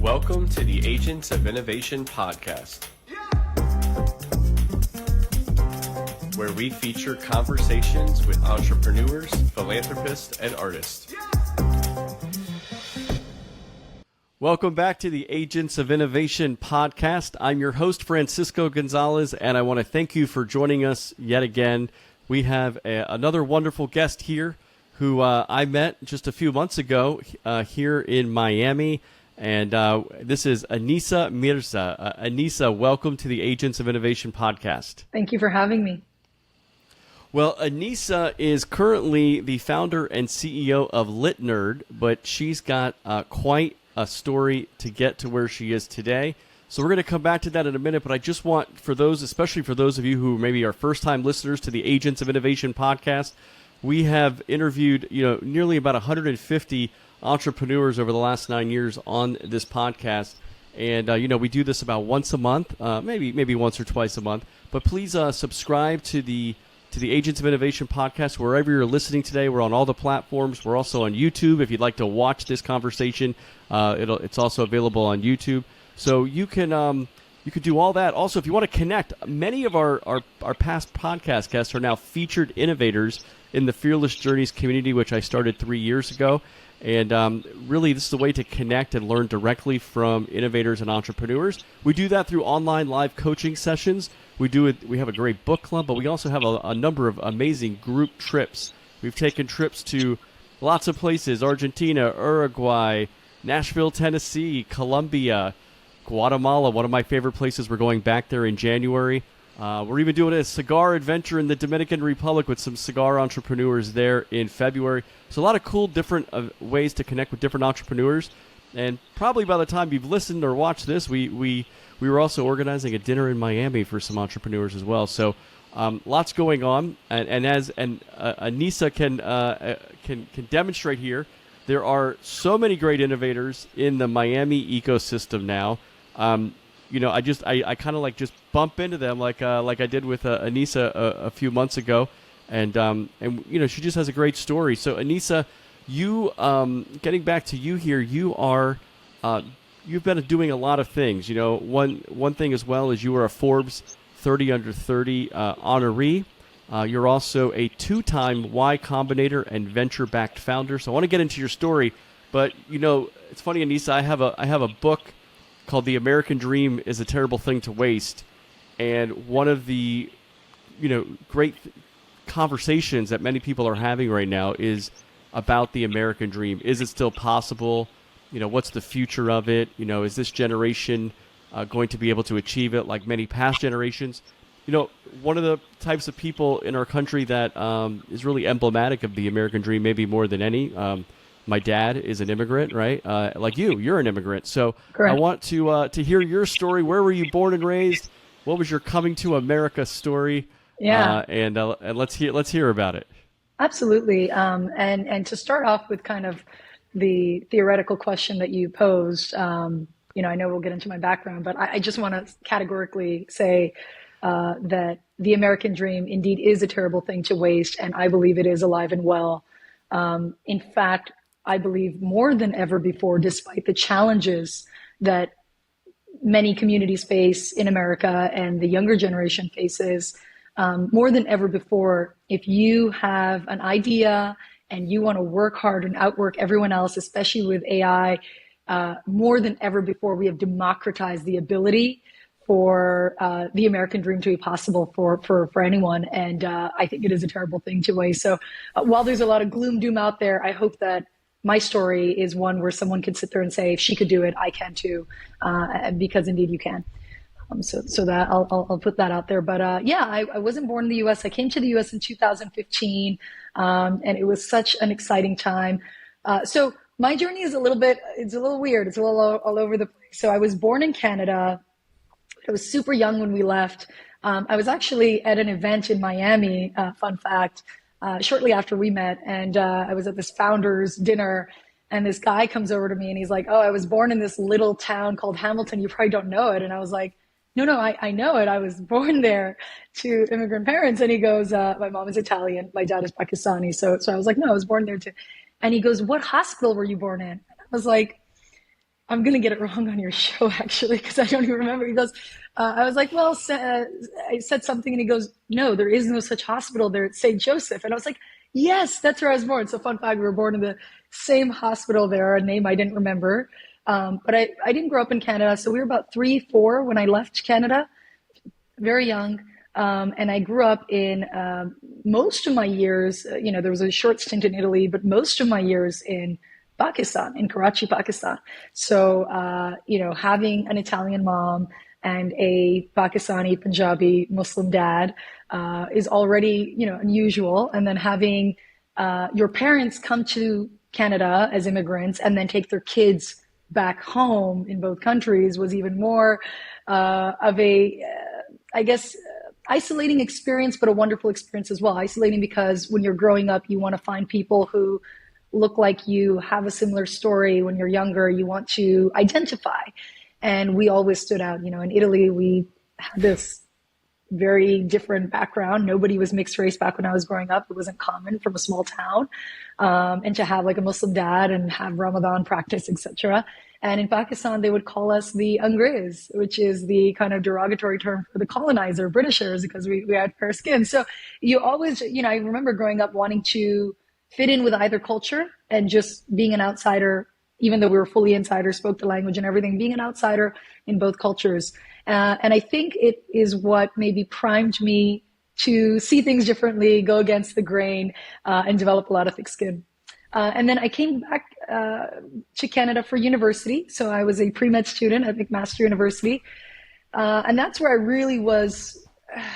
Welcome to the Agents of Innovation podcast, where we feature conversations with entrepreneurs, philanthropists, and artists. Welcome back to the Agents of Innovation podcast. I'm your host, Francisco Gonzalez, and I want to thank you for joining us yet again. We have another wonderful guest here who I met just a few months ago here in Miami. And this is Anisa Mirza. Anisa, welcome to the Agents of Innovation podcast. Thank you for having me. Well, Anisa is currently the founder and CEO of Litnerd, but she's got quite a story to get to where she is today. So we're going to come back to that in a minute, but I just want, for those, especially for those of you who maybe are first-time listeners to the Agents of Innovation podcast, we have interviewed, nearly about 150 entrepreneurs over the last 9 years on this podcast. And, we do this about once a month, maybe once or twice a month. But please subscribe to the Agents of Innovation podcast wherever you're listening today. We're on all the platforms. We're also on YouTube. If you'd like to watch this conversation, it's also available on YouTube. So you can do all that. Also, if you want to connect, many of our past podcast guests are now featured innovators in the Fearless Journeys community, which I started 3 years ago. And really, this is a way to connect and learn directly from innovators and entrepreneurs. We do that through online live coaching sessions. We have a great book club, but we also have a number of amazing group trips. We've taken trips to lots of places: Argentina, Uruguay, Nashville, Tennessee, Colombia, Guatemala, one of my favorite places. We're going back there in January. We're even doing a cigar adventure in the Dominican Republic with some cigar entrepreneurs there in February. So a lot of cool different ways to connect with different entrepreneurs. And probably by the time you've listened or watched this, we were also organizing a dinner in Miami for some entrepreneurs as well. So lots going on. And Anisa can demonstrate here, there are so many great innovators in the Miami ecosystem now. I kind of just bump into them like I did with Anisa a few months ago, and she just has a great story. So Anisa, you getting back to you here, you've been doing a lot of things. One thing as well is you are a Forbes 30 under 30 honoree. You're also a 2-time Y Combinator and venture-backed founder. So I want to get into your story, but it's funny, Anisa. I have a book called The American Dream is a Terrible Thing to Waste. And one of the, great conversations that many people are having right now is about the American dream. Is it still possible? What's the future of it? Is this generation going to be able to achieve it like many past generations? One of the types of people in our country that is really emblematic of the American dream, maybe more than any, my dad is an immigrant, right? Like you're an immigrant. So correct. I want to hear your story. Where were you born and raised? What was your coming to America story? Yeah. And let's hear about it. Absolutely. And to start off with kind of the theoretical question that you posed, I know we'll get into my background, but I just want to categorically say that the American dream indeed is a terrible thing to waste, and I believe it is alive and well. In fact, I believe more than ever before, despite the challenges that many communities face in America and the younger generation faces, more than ever before, if you have an idea and you want to work hard and outwork everyone else, especially with AI, more than ever before, we have democratized the ability for the American dream to be possible for anyone. And I think it is a terrible thing to waste. So while there's a lot of gloom doom out there, I hope that my story is one where someone could sit there and say, if she could do it, I can too, because indeed you can. So that I'll put that out there. But I wasn't born in the U.S. I came to the U.S. in 2015, and it was such an exciting time. So my journey is it's a little weird. It's a little all over the place. So I was born in Canada. I was super young when we left. I was actually at an event in Miami, fun fact, shortly after we met, and I was at this founders dinner, and this guy comes over to me and he's like, "Oh, I was born in this little town called Hamilton. You probably don't know it." And I was like, No, I know it. I was born there to immigrant parents. And he goes, my mom is Italian, my dad is Pakistani. So I was like, no, I was born there too. And he goes, what hospital were you born in? And I was like, I'm going to get it wrong on your show, actually, because I don't even remember. He goes, I was like, well, I said something, and he goes, no, there is no such hospital there at St. Joseph. And I was like, yes, that's where I was born. So fun fact, we were born in the same hospital there, a name I didn't remember. But I didn't grow up in Canada. So we were about 3, 4 when I left Canada, very young. And I grew up in most of my years, there was a short stint in Italy, but most of my years in Pakistan, in Karachi, Pakistan. So, having an Italian mom and a Pakistani Punjabi Muslim dad is already, unusual. And then having your parents come to Canada as immigrants and then take their kids back home in both countries was even more of a, I guess, isolating experience, but a wonderful experience as well. Isolating because when you're growing up, you want to find people who look like you, have a similar story. When you're younger, you want to identify. And we always stood out. In Italy, we had this very different background. Nobody was mixed race back when I was growing up. It wasn't common from a small town. And to have like a Muslim dad and have Ramadan practice, etc. And in Pakistan, they would call us the Angrez, which is the kind of derogatory term for the colonizer, Britishers, because we had fair skin. So you always, I remember growing up wanting to fit in with either culture and just being an outsider, even though we were fully insiders, spoke the language and everything, being an outsider in both cultures. And I think it is what maybe primed me to see things differently, go against the grain, and develop a lot of thick skin. And then I came back to Canada for university. So I was a pre-med student at McMaster University. And that's where I really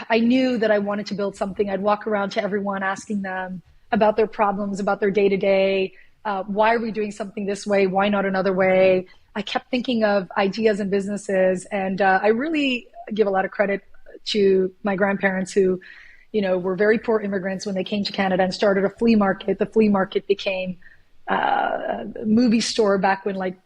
I knew that I wanted to build something. I'd walk around to everyone asking them about their problems, about their day-to-day. Why are we doing something this way? Why not another way? I kept thinking of ideas and businesses. And I really give a lot of credit to my grandparents who, were very poor immigrants when they came to Canada and started a flea market. The flea market became a movie store back when like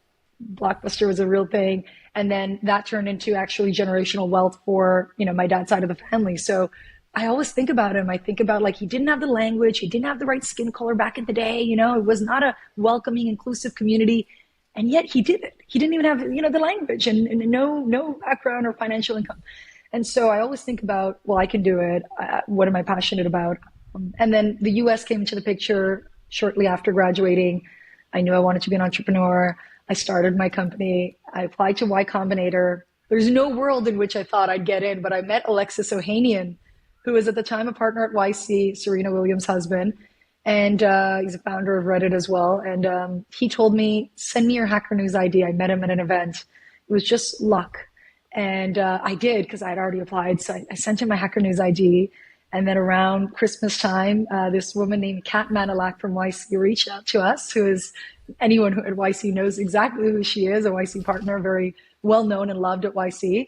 Blockbuster was a real thing. And then that turned into actually generational wealth for, my dad's side of the family. So I always think about him. I think about like, he didn't have the language. He didn't have the right skin color back in the day. It was not a welcoming, inclusive community. And yet he did it. He didn't even have, the language and no background or financial income. And so I always think about, well, I can do it. What am I passionate about? And then the US came into the picture shortly after graduating. I knew I wanted to be an entrepreneur. I started my company. I applied to Y Combinator. There's no world in which I thought I'd get in, but I met Alexis Ohanian, who was at the time a partner at YC, Serena Williams' husband. And he's a founder of Reddit as well. And he told me, send me your Hacker News ID. I met him at an event. It was just luck. And I did because I had already applied. So I sent him my Hacker News ID. And then around Christmas time, this woman named Kat Manilak from YC reached out to us, who is anyone who at YC knows exactly who she is, a YC partner, very well known and loved at YC.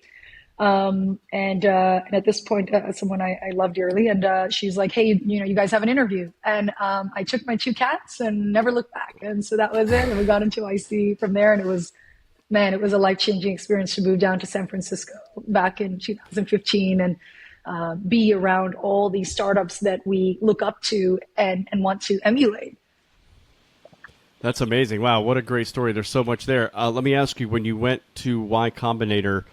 And at this point, someone I love dearly. And she's like, hey, you guys have an interview. And I took my 2 cats and never looked back. And so that was it. And we got into YC from there. And it was a life-changing experience to move down to San Francisco back in 2015 and be around all these startups that we look up to and want to emulate. That's amazing. Wow, what a great story. There's so much there. Let me ask you, when you went to Y Combinator,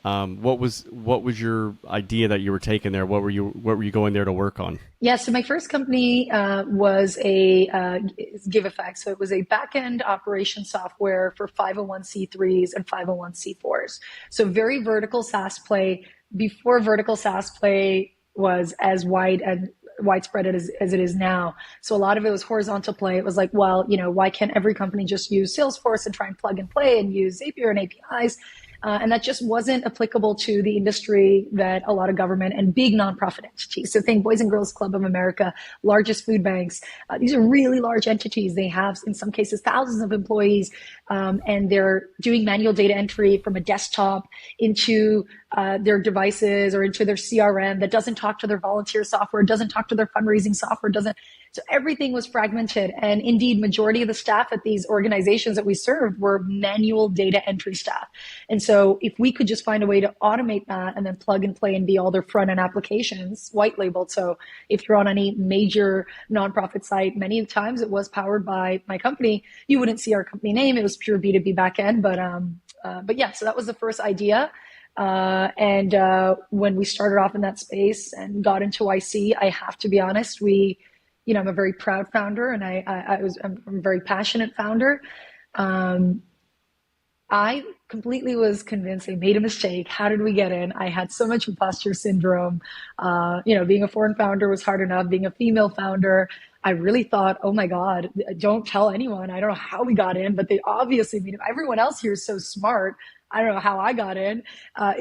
what was your idea that you were taking there? What were you going there to work on? Yeah, so my first company was a GiveEffect. So it was a back-end operation software for 501c3s and 501c4s. So very vertical SaaS play before vertical SaaS play was as wide and widespread as it is now. So a lot of it was horizontal play. It was like, well, why can't every company just use Salesforce and try and plug and play and use Zapier and APIs? And that just wasn't applicable to the industry that a lot of government and big nonprofit entities. So think Boys and Girls Club of America, largest food banks. These are really large entities. They have, in some cases, thousands of employees, and they're doing manual data entry from a desktop into their devices or into their CRM that doesn't talk to their volunteer software, doesn't talk to their fundraising software, doesn't. So everything was fragmented. And indeed, majority of the staff at these organizations that we served were manual data entry staff. And so if we could just find a way to automate that and then plug and play and be all their front end applications, white labeled. So if you're on any major nonprofit site, many times it was powered by my company. You wouldn't see our company name. It was pure B2B backend. But yeah, so that was the first idea. And when we started off in that space and got into YC, I have to be honest, I'm a very proud founder, and I'm a very passionate founder. I completely was convinced I made a mistake. How did we get in? I had so much imposter syndrome. Being a foreign founder was hard enough. Being a female founder, I really thought, oh my God, don't tell anyone. I don't know how we got in, but they obviously, if everyone else here is so smart, I don't know how I got in,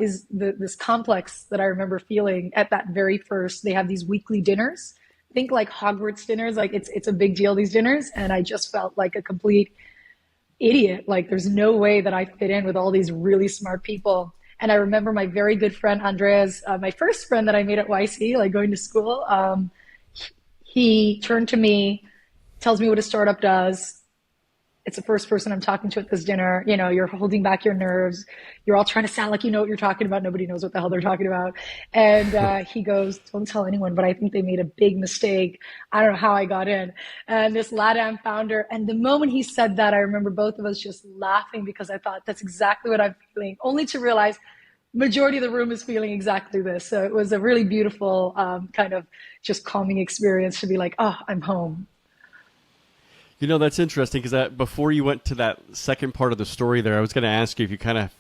is this complex that I remember feeling at that very first. They have these weekly dinners. Think like Hogwarts dinners, like it's a big deal, these dinners. And I just felt like a complete idiot. Like there's no way that I fit in with all these really smart people. And I remember my very good friend, Andreas, my first friend that I made at YC, like going to school, he turned to me, tells me what a startup does. It's the first person I'm talking to at this dinner. You're holding back your nerves. You're all trying to sound like you know what you're talking about. Nobody knows what the hell they're talking about. And he goes, don't tell anyone, but I think they made a big mistake. I don't know how I got in. And this LATAM founder, and the moment he said that, I remember both of us just laughing because I thought that's exactly what I'm feeling, only to realize majority of the room is feeling exactly this. So it was a really beautiful kind of just calming experience to be like, oh, I'm home. That's interesting because before you went to that second part of the story there, I was going to ask you if you kind of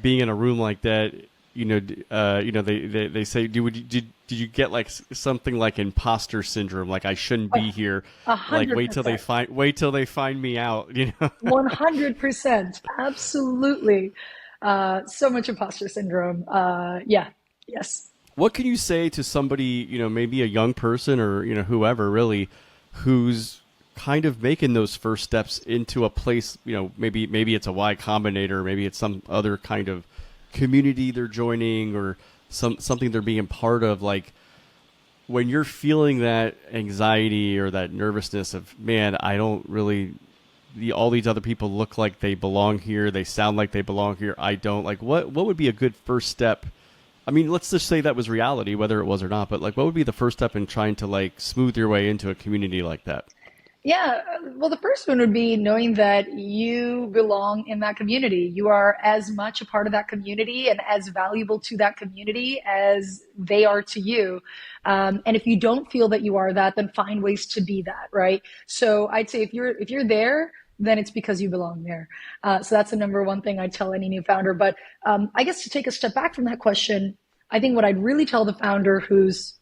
being in a room like that, they say, did you get like something like imposter syndrome? Like I shouldn't be here. 100%. Like wait till they find me out, 100%. Absolutely. So much imposter syndrome. Yes. What can you say to somebody, maybe a young person or, whoever really, who's kind of making those first steps into a place, maybe it's a Y Combinator, maybe it's some other kind of community they're joining or something they're being part of. Like when you're feeling that anxiety or that nervousness of, man, I don't really, all these other people look like they belong here. They sound like they belong here. I don't. Like what would be a good first step? I mean, let's just say that was reality, whether it was or not, but like what would be the first step in trying to like smooth your way into a community like that? Yeah, well, the first one would be knowing that you belong in that community. You are as much a part of that community and as valuable to that community as they are to you. And if you don't feel that you are that, then find ways to be that, right? So I'd say if you're there, then it's because you belong there. So that's the number one thing I'd tell any new founder. But I guess to take a step back from that question, I think what I'd really tell the founder who's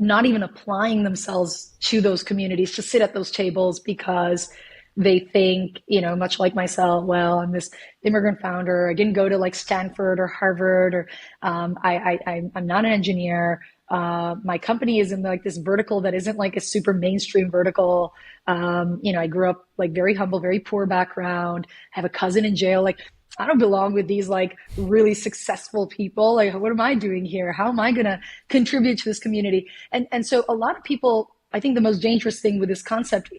not even applying themselves to those communities to sit at those tables because they think, much like myself, well, I'm this immigrant founder. I didn't go to like Stanford or Harvard, or I'm not an engineer. My company is in like this vertical that isn't like a super mainstream vertical. I grew up like very humble, very poor background, have a cousin in jail. Like I don't belong with these like really successful people. Like, what am I doing here? How am I going to contribute to this community? And so a lot of people, I think the most dangerous thing with this concept,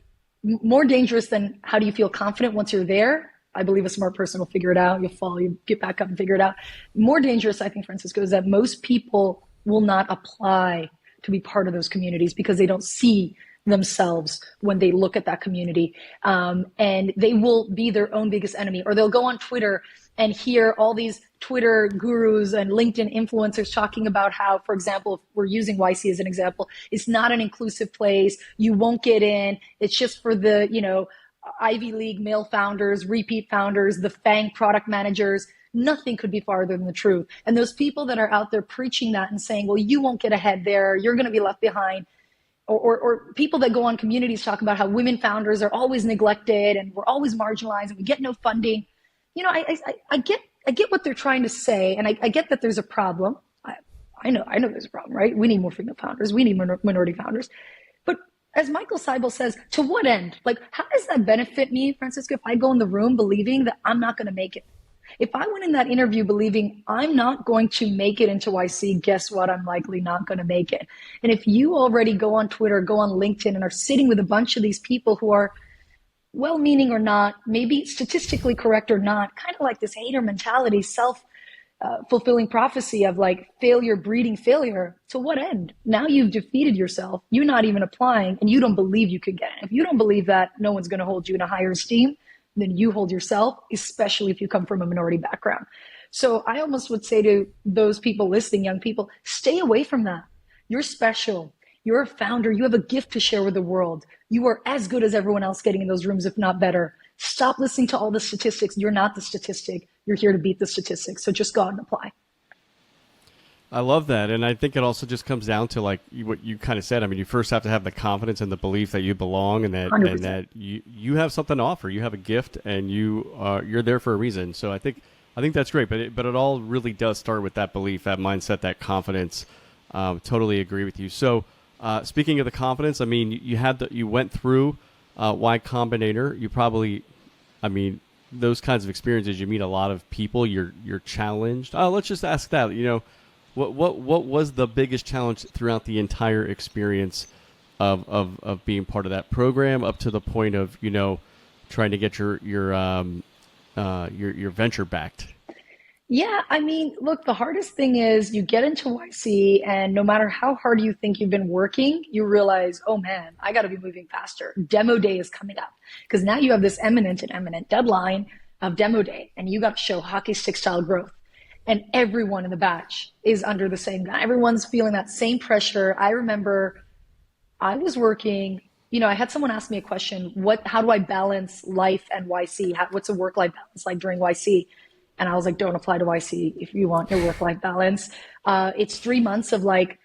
more dangerous than how do you feel confident once you're there? I believe a smart person will figure it out. You'll fall, you get back up and figure it out. More dangerous, I think, Francisco, is that most people will not apply to be part of those communities because they don't see themselves when they look at that community. And they will be their own biggest enemy, or they'll go on Twitter and hear all these Twitter gurus and LinkedIn influencers talking about how, for example, if we're using YC as an example, it's not an inclusive place. You won't get in. It's just for the, Ivy League male founders, repeat founders, the FANG product managers. Nothing could be farther than the truth. And those people that are out there preaching that and saying, well, you won't get ahead there, you're going to be left behind. Or people that go on communities talk about how women founders are always neglected and we're always marginalized and we get no funding. I get what they're trying to say, and I get that there's a problem. I know there's a problem, right? We need more female founders. We need minority founders. But as Michael Seibel says, to what end? Like, how does that benefit me, Francisco, if I go in the room believing that I'm not going to make it? If I went in that interview believing I'm not going to make it into YC, guess what? I'm likely not going to make it. And if you already go on Twitter, go on LinkedIn, and are sitting with a bunch of these people who are well-meaning or not, maybe statistically correct or not, kind of like this hater mentality, fulfilling prophecy of like failure breeding failure. To what end? Now you've defeated yourself. You're not even applying, and you don't believe you could get it. If you don't believe that no one's going to hold you in a higher esteem, then you hold yourself, especially if you come from a minority background. So I almost would say to those people listening, young people, stay away from that. You're special. You're a founder. You have a gift to share with the world. You are as good as everyone else getting in those rooms, if not better. Stop listening to all the statistics. You're not the statistic. You're here to beat the statistics. So just go out and apply. I love that. And I think it also just comes down to like what you kind of said. I mean, you first have to have the confidence and the belief that you belong and that 100%. and that you have something to offer. You have a gift and you're there for a reason. So I think that's great. But it all really does start with that belief, that mindset, that confidence. Totally agree with you. So speaking of the confidence, I mean, you went through Y Combinator. You probably, I mean, those kinds of experiences, you meet a lot of people. You're challenged. Let's just ask that. You know, what was the biggest challenge throughout the entire experience of being part of that program, up to the point of, you know, trying to get your venture backed? Yeah, I mean, look, the hardest thing is you get into YC, and no matter how hard you think you've been working, you realize, oh man, I got to be moving faster. Demo day is coming up, because now you have this imminent deadline of demo day, and you got to show hockey stick style growth. And everyone in the batch is under the same gun. Everyone's feeling that same pressure. I remember I was working, you know, I had someone ask me a question, how do I balance life and YC? What's a work-life balance like during YC? And I was like, don't apply to YC if you want your work-life balance. It's 3 months of like,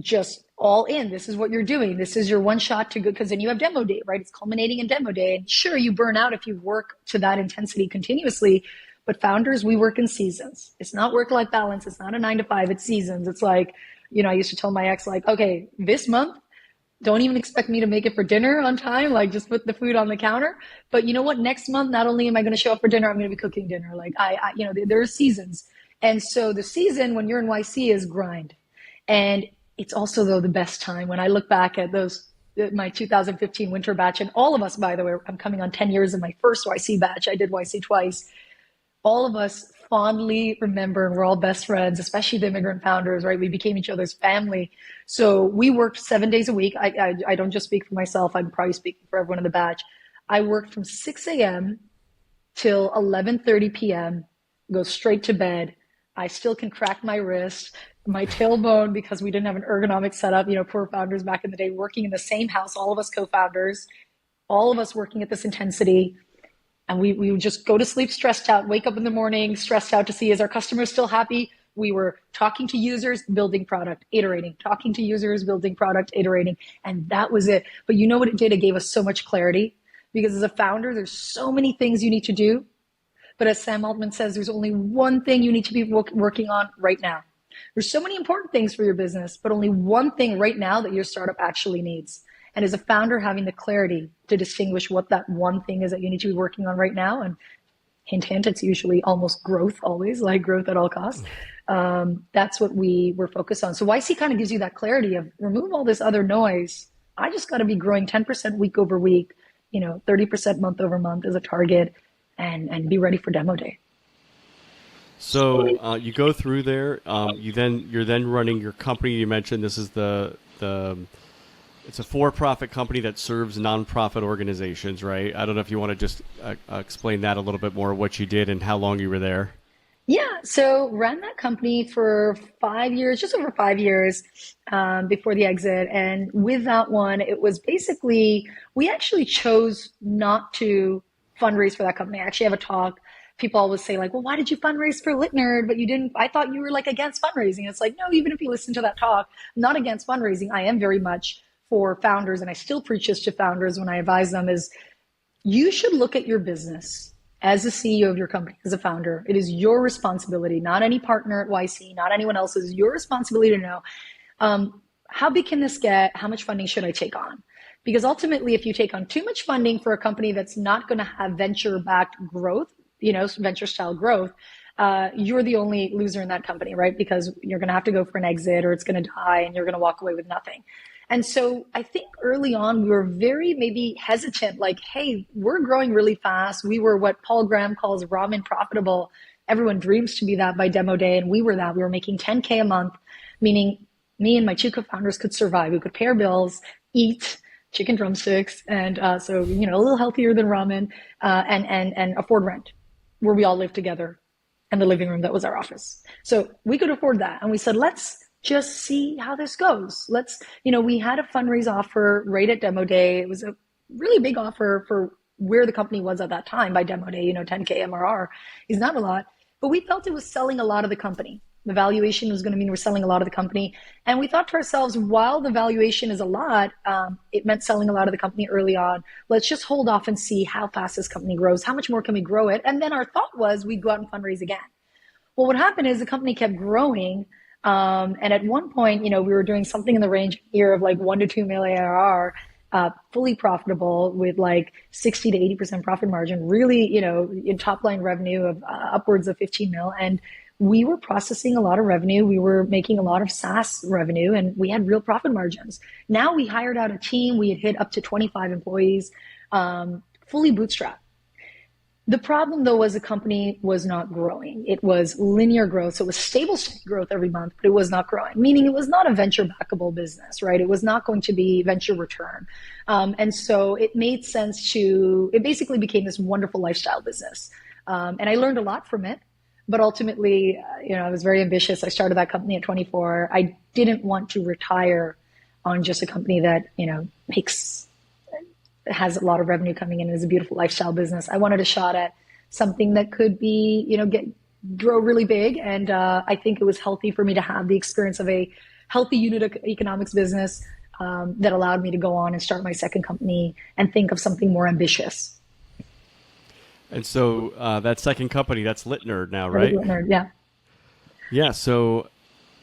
just all in. This is what you're doing. This is your one shot to go, because then you have demo day, right? It's culminating in demo day. And sure, you burn out if you work to that intensity continuously. But founders, we work in seasons. It's not work-life balance. It's not a 9 to 5. It's seasons. It's like, you know, I used to tell my ex, like, okay, this month, don't even expect me to make it for dinner on time. Like, just put the food on the counter. But you know what? Next month, not only am I going to show up for dinner, I'm going to be cooking dinner. Like, you know, there are seasons. And so the season when you're in YC is grind. And it's also, though, the best time. When I look back at my 2015 winter batch, and all of us, by the way, I'm coming on 10 years of my first YC batch. I did YC twice. All of us fondly remember, and we're all best friends, especially the immigrant founders, right? We became each other's family. So we worked 7 days a week. I don't just speak for myself. I'm probably speaking for everyone in the batch. I worked from 6 a.m. till 11:30 p.m., go straight to bed. I still can crack my wrist, my tailbone, because we didn't have an ergonomic setup. You know, poor founders back in the day, working in the same house, all of us co-founders, all of us working at this intensity. And we would just go to sleep stressed out, wake up in the morning stressed out to see, is our customers still happy? We were talking to users, building product, iterating, talking to users, building product, iterating. And that was it. But you know what it did? It gave us so much clarity, because as a founder, there's so many things you need to do. But as Sam Altman says, there's only one thing you need to be working on right now. There's so many important things for your business, but only one thing right now that your startup actually needs. And as a founder, having the clarity to distinguish what that one thing is that you need to be working on right now, and hint, hint, it's usually almost growth, always, like growth at all costs. That's what we were focused on. So YC kind of gives you that clarity of remove all this other noise. I just got to be growing 10% week over week, 30% month over month as a target, and be ready for demo day. So you go through there. You're then running your company. You mentioned this is it's a for-profit company that serves nonprofit organizations, right? I don't know if you want to just explain that a little bit more, what you did and how long you were there. Yeah, so ran that company for 5 years, just over 5 years before the exit. And with that one, it was basically, we actually chose not to fundraise for that company. I actually have a talk. People always say like, well, why did you fundraise for Litnerd? But you didn't, I thought you were like against fundraising. It's like, no, even if you listen to that talk, I'm not against fundraising. I am very much for founders, and I still preach this to founders when I advise them, is you should look at your business as a CEO of your company, as a founder. It is your responsibility, not any partner at YC, not anyone else's. Your responsibility to know how big can this get? How much funding should I take on? Because ultimately, if you take on too much funding for a company that's not going to have venture-backed growth, venture style growth, you're the only loser in that company, right? Because you're going to have to go for an exit or it's going to die and you're going to walk away with nothing. And so I think early on we were very maybe hesitant, like, hey, we're growing really fast. We were what Paul Graham calls ramen profitable. Everyone dreams to be that by demo day. And we were that. We were making 10K a month, meaning me and my two co-founders could survive. We could pay our bills, eat chicken drumsticks, and so, a little healthier than ramen, and afford rent where we all lived together and the living room that was our office. So we could afford that. And we said, let's just see how this goes. We had a fundraise offer right at demo day. It was a really big offer for where the company was at that time by demo day. 10K MRR is not a lot, but we felt it was selling a lot of the company. The valuation was going to mean we're selling a lot of the company. And we thought to ourselves, while the valuation is a lot, it meant selling a lot of the company early on. Let's just hold off and see how fast this company grows. How much more can we grow it? And then our thought was we'd go out and fundraise again. Well, what happened is the company kept growing. And at one point, we were doing something in the range here of like 1 to 2 million ARR, fully profitable with like 60 to 80% profit margin, really, in top line revenue of upwards of 15 mil. And we were processing a lot of revenue. We were making a lot of SaaS revenue and we had real profit margins. Now we hired out a team. We had hit up to 25 employees, fully bootstrapped. The problem though was the company was not growing. It was linear growth. So it was stable state growth every month, but it was not growing, meaning it was not a venture backable business, right? It was not going to be venture return. And so it made sense it basically became this wonderful lifestyle business. And I learned a lot from it. But ultimately, I was very ambitious. I started that company at 24. I didn't want to retire on just a company that, has a lot of revenue coming in and is a beautiful lifestyle business. I wanted a shot at something that could be, grow really big. And I think it was healthy for me to have the experience of a healthy unit economics business that allowed me to go on and start my second company and think of something more ambitious. And so that second company, that's Litnerd now, right? Litnerd, yeah. Yeah. So,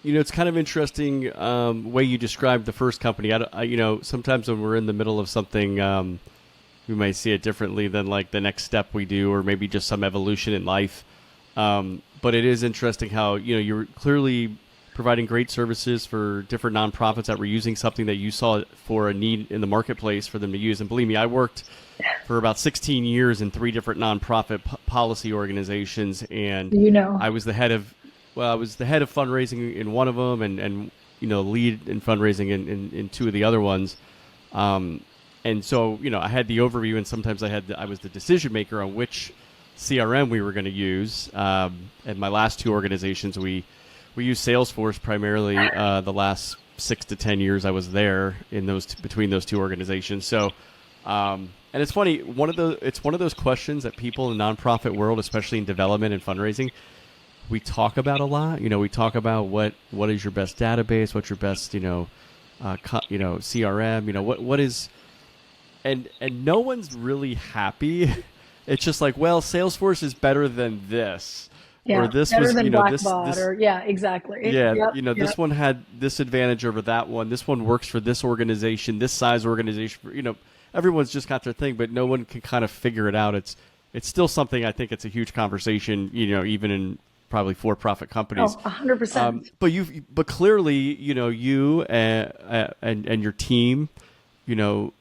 it's kind of interesting way you described the first company. Sometimes when we're in the middle of something, we might see it differently than like the next step we do, or maybe just some evolution in life. But it is interesting how, you're clearly providing great services for different nonprofits that were using something that you saw for a need in the marketplace for them to use. And believe me, I worked for about 16 years in 3 different nonprofit policy organizations, and I was the head of fundraising in one of them, and lead in fundraising in 2 of the other ones. And so I had the overview, and sometimes I was the decision maker on which CRM we were going to use. At my last 2 organizations, we used Salesforce primarily. The last 6 to 10 years I was there between those 2 organizations. So. And it's funny, it's one of those questions that people in the nonprofit world, especially in development and fundraising, we talk about a lot. We talk about what is your best database, what's your best, CRM, what is, and no one's really happy. It's just like, well, Salesforce is better than this. Yeah, or this better was, than Blackbot, or yeah, exactly. Yeah, this one had this advantage over that one. This one works for this organization, this size organization, everyone's just got their thing, but no one can kind of figure it out. It's still something. I think it's a huge conversation, even in probably for-profit companies. 100%. But clearly, you and your team, developed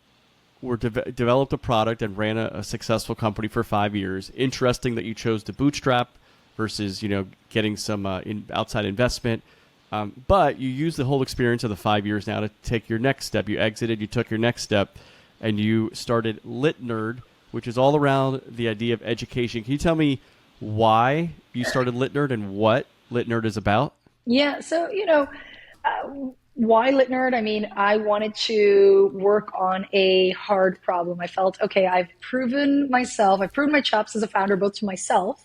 a product and ran a successful company for 5 years. Interesting that you chose to bootstrap versus getting some outside investment. But you used the whole experience of the 5 years now to take your next step. You exited, you took your next step, and you started Litnerd, which is all around the idea of education. Can you tell me why you started Litnerd and what Litnerd is about? Yeah, so, why Litnerd? I mean, I wanted to work on a hard problem. I felt, okay, I've proven my chops as a founder, both to myself,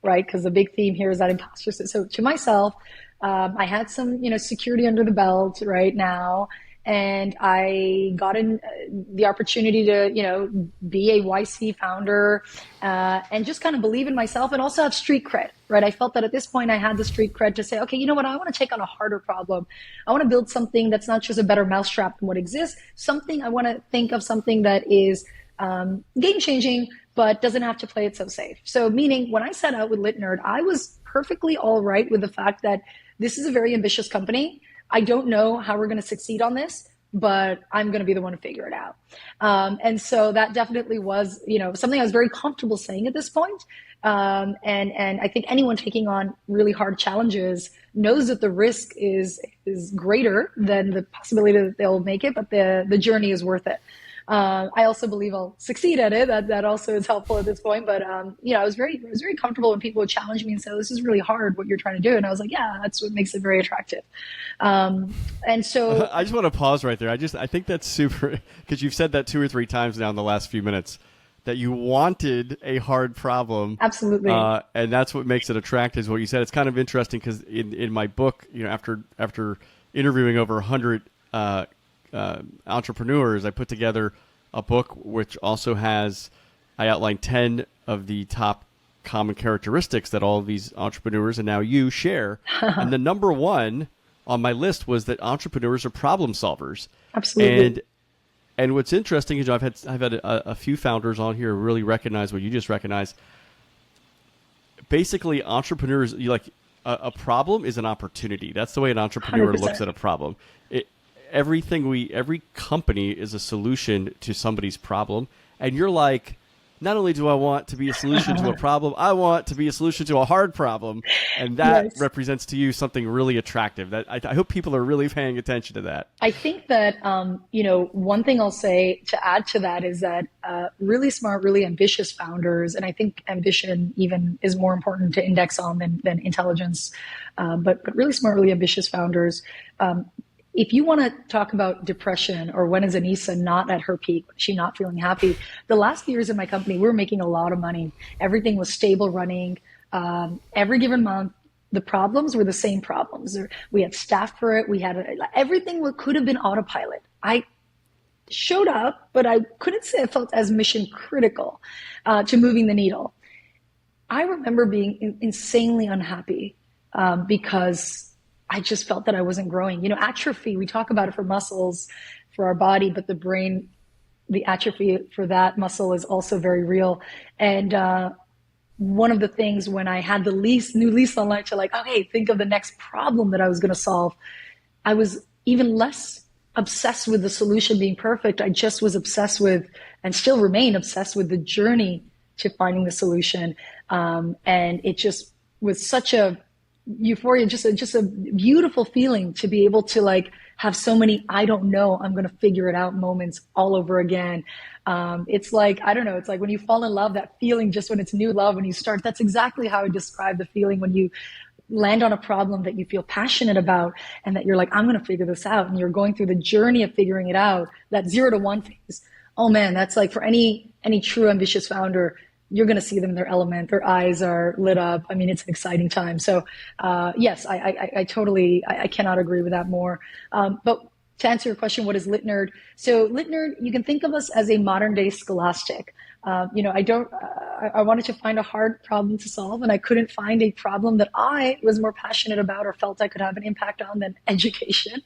right? Because the big theme here is that imposter. So to myself, I had some, security under the belt right now. And I got the opportunity to, be a YC founder, and just kind of believe in myself and also have street cred, right? I felt that at this point I had the street cred to say, okay, you know what? I want to take on a harder problem. I want to build something that's not just a better mousetrap than what exists. I want to think of something that is game changing, but doesn't have to play it so safe. So meaning when I set out with Litnerd, I was perfectly all right with the fact that this is a very ambitious company. I don't know how we're going to succeed on this, but I'm going to be the one to figure it out. And so that definitely was, something I was very comfortable saying at this point. And I think anyone taking on really hard challenges knows that the risk is greater than the possibility that they'll make it, but the journey is worth it. I also believe I'll succeed at it. That also is helpful at this point. But I was very comfortable when people would challenge me and say, oh, "This is really hard what you're trying to do," and I was like, "Yeah, that's what makes it very attractive." And so I just want to pause right there. I think that's super, because you've said that 2 or 3 times now in the last few minutes, that you wanted a hard problem. Absolutely. And that's what makes it attractive, is what you said. It's kind of interesting because in my book, after interviewing over 100 entrepreneurs, I put together a book which also I outline 10 of the top common characteristics that all of these entrepreneurs and now you share. And the number one on my list was that entrepreneurs are problem solvers. Absolutely. And what's interesting is I've had a few founders on here who really recognize what you just recognized. Basically, entrepreneurs, a problem is an opportunity. That's the way an entrepreneur 100%. looks at a problem. Every company is a solution to somebody's problem, and you're like, not only do I want to be a solution to a problem, I want to be a solution to a hard problem, and that Yes. represents to you something really attractive. That I hope people are really paying attention to that. I think that, one thing I'll say to add to that is that really smart, really ambitious founders, and I think ambition even is more important to index on than intelligence, but really smart, really ambitious founders, if you want to talk about depression or when is Anisa not at her peak, is she not feeling happy, the last few years in my company, we were making a lot of money. Everything was stable running. Every given month, the problems were the same problems. We had staff for it. We had everything could have been autopilot. I showed up, but I couldn't say I felt as mission critical to moving the needle. I remember being insanely unhappy because I just felt that I wasn't growing. Atrophy, we talk about it for muscles, for our body, but the brain, the atrophy for that muscle is also very real. And one of the things when I had the new lease on life to okay, think of the next problem that I was going to solve, I was even less obsessed with the solution being perfect. I just was obsessed with, and still remain obsessed with, the journey to finding the solution. And it just was such a euphoria, just a beautiful feeling to be able to have so many I don't know, I'm going to figure it out moments all over again. It's like, I don't know, it's like when you fall in love, that feeling just when it's new love, when you start, that's exactly how I describe the feeling when you land on a problem that you feel passionate about and that you're like, I'm going to figure this out. And you're going through the journey of figuring it out, that 0 to 1 phase. Oh man, that's like for any true ambitious founder, you're going to see them in their element. Their eyes are lit up. I mean, it's an exciting time. So, yes, I totally, I cannot agree with that more. But to answer your question, what is Litnerd? So Litnerd, you can think of us as a modern day Scholastic. I wanted to find a hard problem to solve, and I couldn't find a problem that I was more passionate about or felt I could have an impact on than education.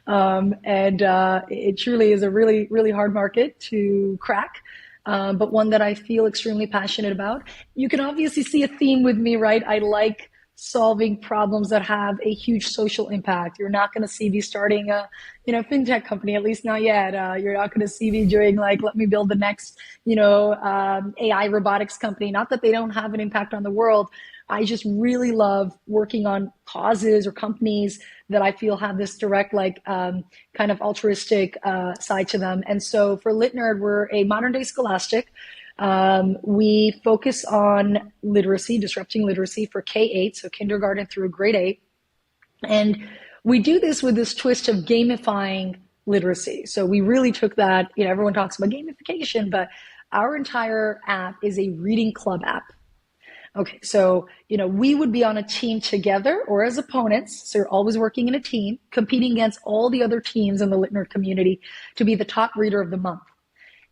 It truly is a really, really hard market to crack. But one that I feel extremely passionate about. You can obviously see a theme with me, right? I like solving problems that have a huge social impact. You're not going to see me starting a, fintech company, at least not yet. You're not going to see me doing let me build the next, AI robotics company. Not that they don't have an impact on the world. I just really love working on causes or companies that I feel have this direct, kind of altruistic side to them. And so for Litnerd, we're a modern day Scholastic. We focus on literacy, disrupting literacy for K-8, so kindergarten through grade 8. And we do this with this twist of gamifying literacy. So we really took that, everyone talks about gamification, but our entire app is a reading club app. Okay, so, we would be on a team together or as opponents. So you're always working in a team, competing against all the other teams in the Litnerd community to be the top reader of the month.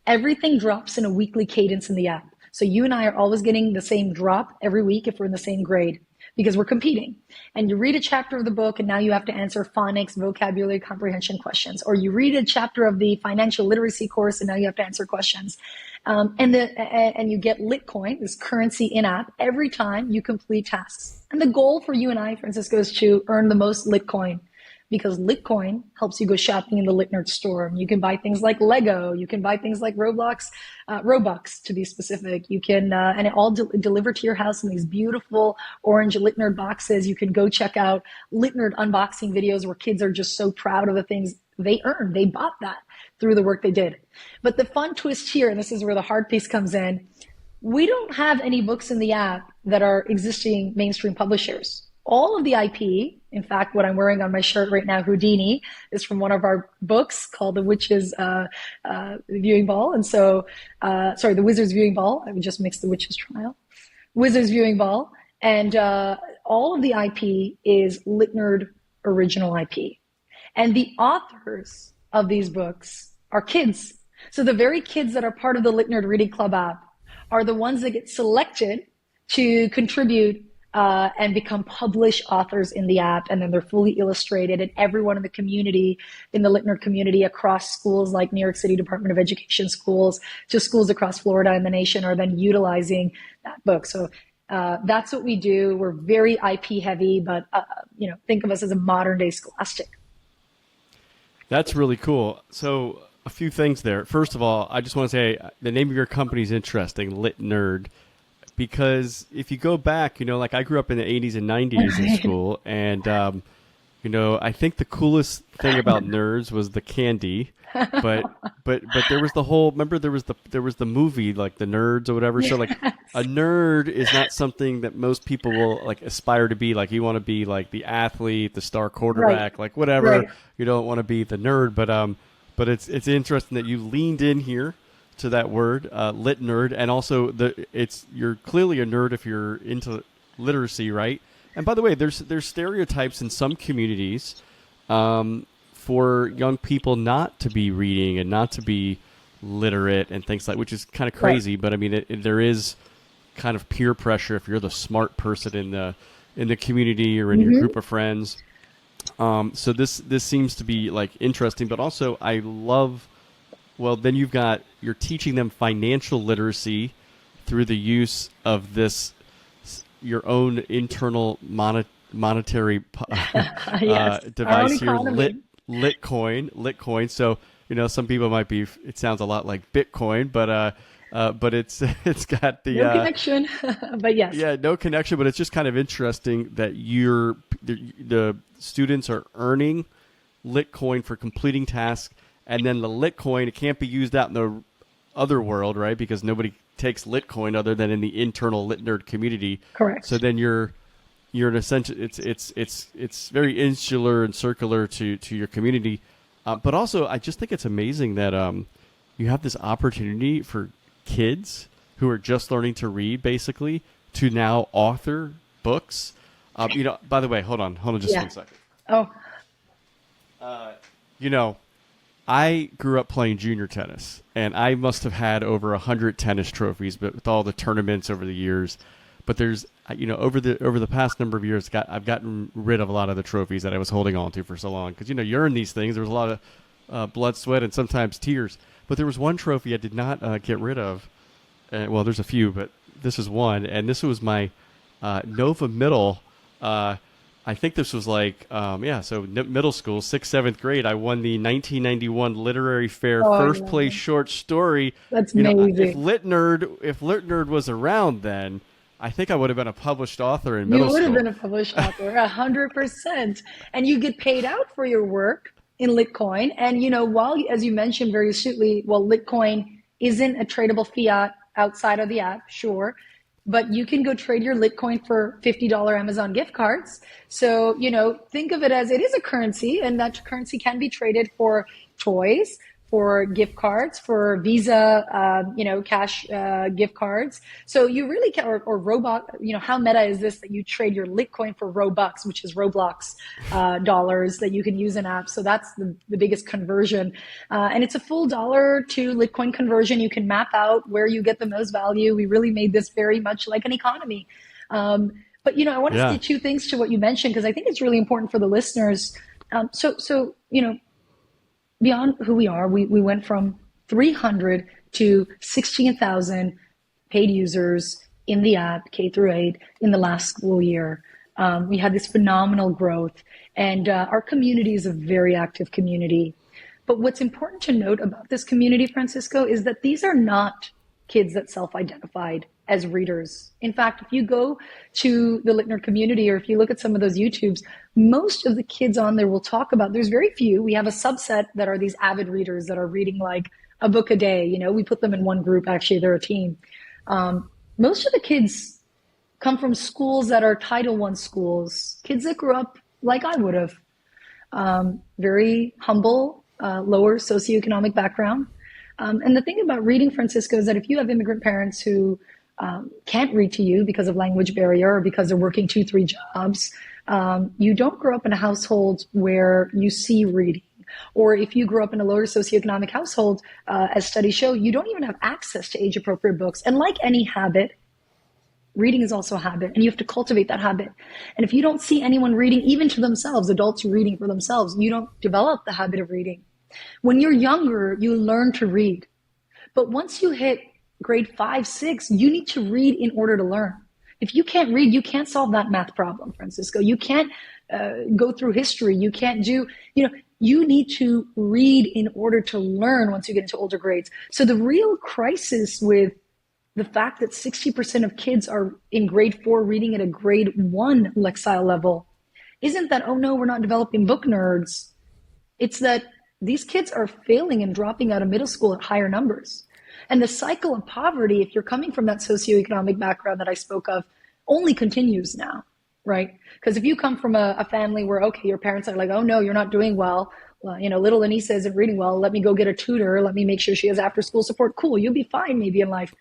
Everything drops in a weekly cadence in the app. So you and I are always getting the same drop every week if we're in the same grade because we're competing. And you read a chapter of the book and now you have to answer phonics, vocabulary, comprehension questions. Or you read a chapter of the financial literacy course and now you have to answer questions. And you get Litcoin, this currency in app, every time you complete tasks. And the goal for you and I, Francisco, is to earn the most Litcoin, because Litcoin helps you go shopping in the Litnerd store. You can buy things like Lego. You can buy things like Robux to be specific. You can, and it all delivered to your house in these beautiful orange Litnerd boxes. You can go check out Litnerd unboxing videos where kids are just so proud of the things they earned. They bought that through the work they did. But the fun twist here, and this is where the hard piece comes in, we don't have any books in the app that are existing mainstream publishers. All of the IP, in fact, what I'm wearing on my shirt right now, Houdini, is from one of our books called The Witch's Viewing Ball. And so, The Wizard's Viewing Ball. I would just mix The Witch's Trial. Wizard's Viewing Ball. And all of the IP is Litnerd original IP. And the authors of these books are kids. So the very kids that are part of the Litnerd Reading Club app are the ones that get selected to contribute and become published authors in the app. And then they're fully illustrated, and everyone in the community, in the Litnerd community across schools like New York City Department of Education schools to schools across Florida and the nation are then utilizing that book. So that's what we do. We're very IP heavy, but think of us as a modern day Scholastic. That's really cool. So a few things there. First of all, I just want to say the name of your company is interesting, Litnerd. Because if you go back, like I grew up in the 80s and 90s in school, and, I think the coolest thing about nerds was the candy, but there was the whole, remember there was the movie, like the Nerds or whatever. So like a nerd is not something that most people will like aspire to be. Like you want to be like the athlete, the star quarterback, like whatever. Right. You don't want to be the nerd, but it's interesting that you leaned in here to that word, Litnerd, and also you're clearly a nerd if you're into literacy, right? And by the way, there's stereotypes in some communities for young people not to be reading and not to be literate and things like, which is kind of crazy. Right. But I mean, there is kind of peer pressure if you're the smart person in the community or in your group of friends. So this seems to be like interesting, but also I love. Well, then you're teaching them financial literacy through the use of your own internal monetary yes. device here, Litcoin. So, some people might be, it sounds a lot like Bitcoin, but it's got the no connection, but yes. Yeah, no connection, but it's just kind of interesting that the students are earning Litcoin for completing tasks. And then the Litcoin, it can't be used out in the other world, right? Because nobody takes Litcoin other than in the internal Litnerd community. Correct. So then you're in a sense, it's very insular and circular to your community. But also, I just think it's amazing that you have this opportunity for kids who are just learning to read, basically, to now author books. By the way, hold on just 1 second. Oh. I grew up playing junior tennis, and I must have had over 100 tennis trophies, but with all the tournaments over the years. But there's, over the past number of years, I've gotten rid of a lot of the trophies that I was holding on to for so long. Because, you earn these things. There was a lot of blood, sweat, and sometimes tears. But there was one trophy I did not get rid of. Well, there's a few, but this is one. And this was my Nova Middle. I think this was like, middle school, 6th, 7th grade. I won the 1991 Literary Fair first place short story. That's amazing. If Litnerd was around then, I think I would have been a published author in middle school. You would have been a published author, 100%. And you get paid out for your work in Litcoin. And, as you mentioned very astutely, Litcoin isn't a tradable fiat outside of the app, sure. But you can go trade your Litcoin for $50 Amazon gift cards. So, think of it as it is a currency, and that currency can be traded for toys, for gift cards, for Visa, cash gift cards. So you really can, or Robux, how meta is this that you trade your Litcoin for Robux, which is Roblox dollars that you can use in apps. So that's the biggest conversion. And it's a full dollar to Litcoin conversion. You can map out where you get the most value. We really made this very much like an economy. But, I want to say two things to what you mentioned, because I think it's really important for the listeners. So beyond who we are, we went from 300 to 16,000 paid users in the app, K through 8, in the last school year. We had this phenomenal growth, and our community is a very active community. But what's important to note about this community, Francisco, is that these are not kids that self-identified as readers. In fact, if you go to the Litnerd community, or if you look at some of those YouTubes, most of the kids on there will talk about, there's very few. We have a subset that are these avid readers that are reading like a book a day. You know, we put them in one group. Actually, they're a team. Most of the kids come from schools that are Title I schools, kids that grew up like I would have, very humble, lower socioeconomic background. And the thing about reading, Francisco, is that if you have immigrant parents who can't read to you because of language barrier or because they're working 2-3 jobs, you don't grow up in a household where you see reading. Or if you grew up in a lower socioeconomic household, as studies show, you don't even have access to age-appropriate books. And like any habit, reading is also a habit, and you have to cultivate that habit. And if you don't see anyone reading, even to themselves, adults reading for themselves, you don't develop the habit of reading. When you're younger, you learn to read. But once you hit grade 5, 6, you need to read in order to learn. If you can't read, you can't solve that math problem, Francisco. You can't go through history. You can't do, you need to read in order to learn once you get into older grades. So the real crisis with the fact that 60% of kids are in grade 4 reading at a grade 1 lexile level isn't that, oh no, we're not developing book nerds. It's that these kids are failing and dropping out of middle school at higher numbers. And the cycle of poverty, if you're coming from that socioeconomic background that I spoke of, only continues now, right? Because if you come from a family where, okay, your parents are like, oh no, you're not doing well. Well, little Anisa isn't reading well. Let me go get a tutor. Let me make sure she has after school support. Cool, you'll be fine maybe in life.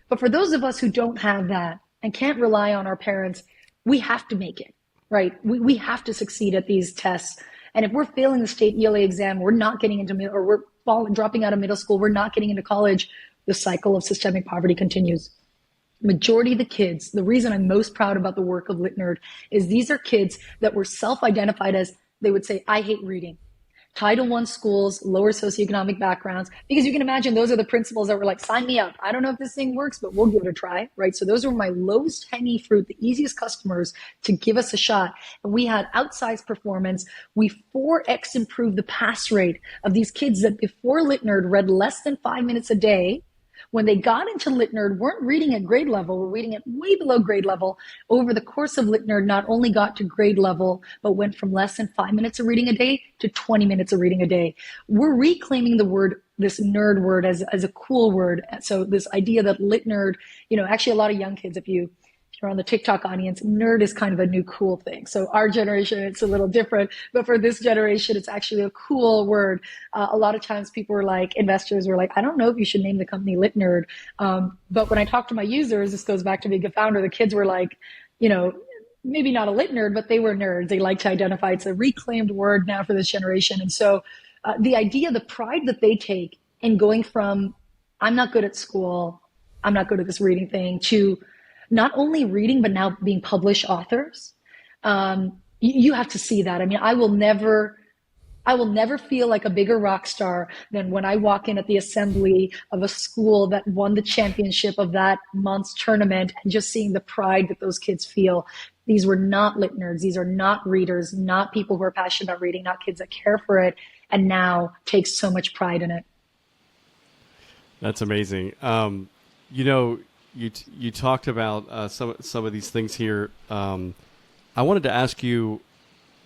But for those of us who don't have that and can't rely on our parents, we have to make it, right? We have to succeed at these tests. And if we're failing the state ELA exam, we're not getting into or we're dropping out of middle school, we're not getting into college, the cycle of systemic poverty continues. Majority of the kids, the reason I'm most proud about the work of Litnerd is these are kids that were self-identified as, they would say, I hate reading. Title I schools, lower socioeconomic backgrounds, because you can imagine those are the principals that were like, sign me up. I don't know if this thing works, but we'll give it a try, right? So those were my lowest hanging fruit, the easiest customers to give us a shot. And we had outsized performance. We 4x improved the pass rate of these kids that before Litnerd read less than 5 minutes a day. When they got into Litnerd, weren't reading at grade level, were reading at way below grade level. Over the course of Litnerd, not only got to grade level, but went from less than 5 minutes of reading a day to 20 minutes of reading a day. We're reclaiming the word, this nerd word, as a cool word. So this idea that Litnerd, actually a lot of young kids, if you're on the TikTok audience, nerd is kind of a new cool thing. So our generation, it's a little different, but for this generation, it's actually a cool word. A lot of times people were like, investors were like, I don't know if you should name the company Litnerd. But when I talk to my users, this goes back to being a founder, the kids were like, maybe not a Litnerd, but they were nerds. They like to identify. It's a reclaimed word now for this generation. And so the idea, the pride that they take in going from, I'm not good at school, I'm not good at this reading thing, to not only reading, but now being published authors. You have to see that. I mean, I will never feel like a bigger rock star than when I walk in at the assembly of a school that won the championship of that month's tournament and just seeing the pride that those kids feel. These were not lit nerds. These are not readers, not people who are passionate about reading, not kids that care for it, and now take so much pride in it. That's amazing. You talked about some of these things here. I wanted to ask you,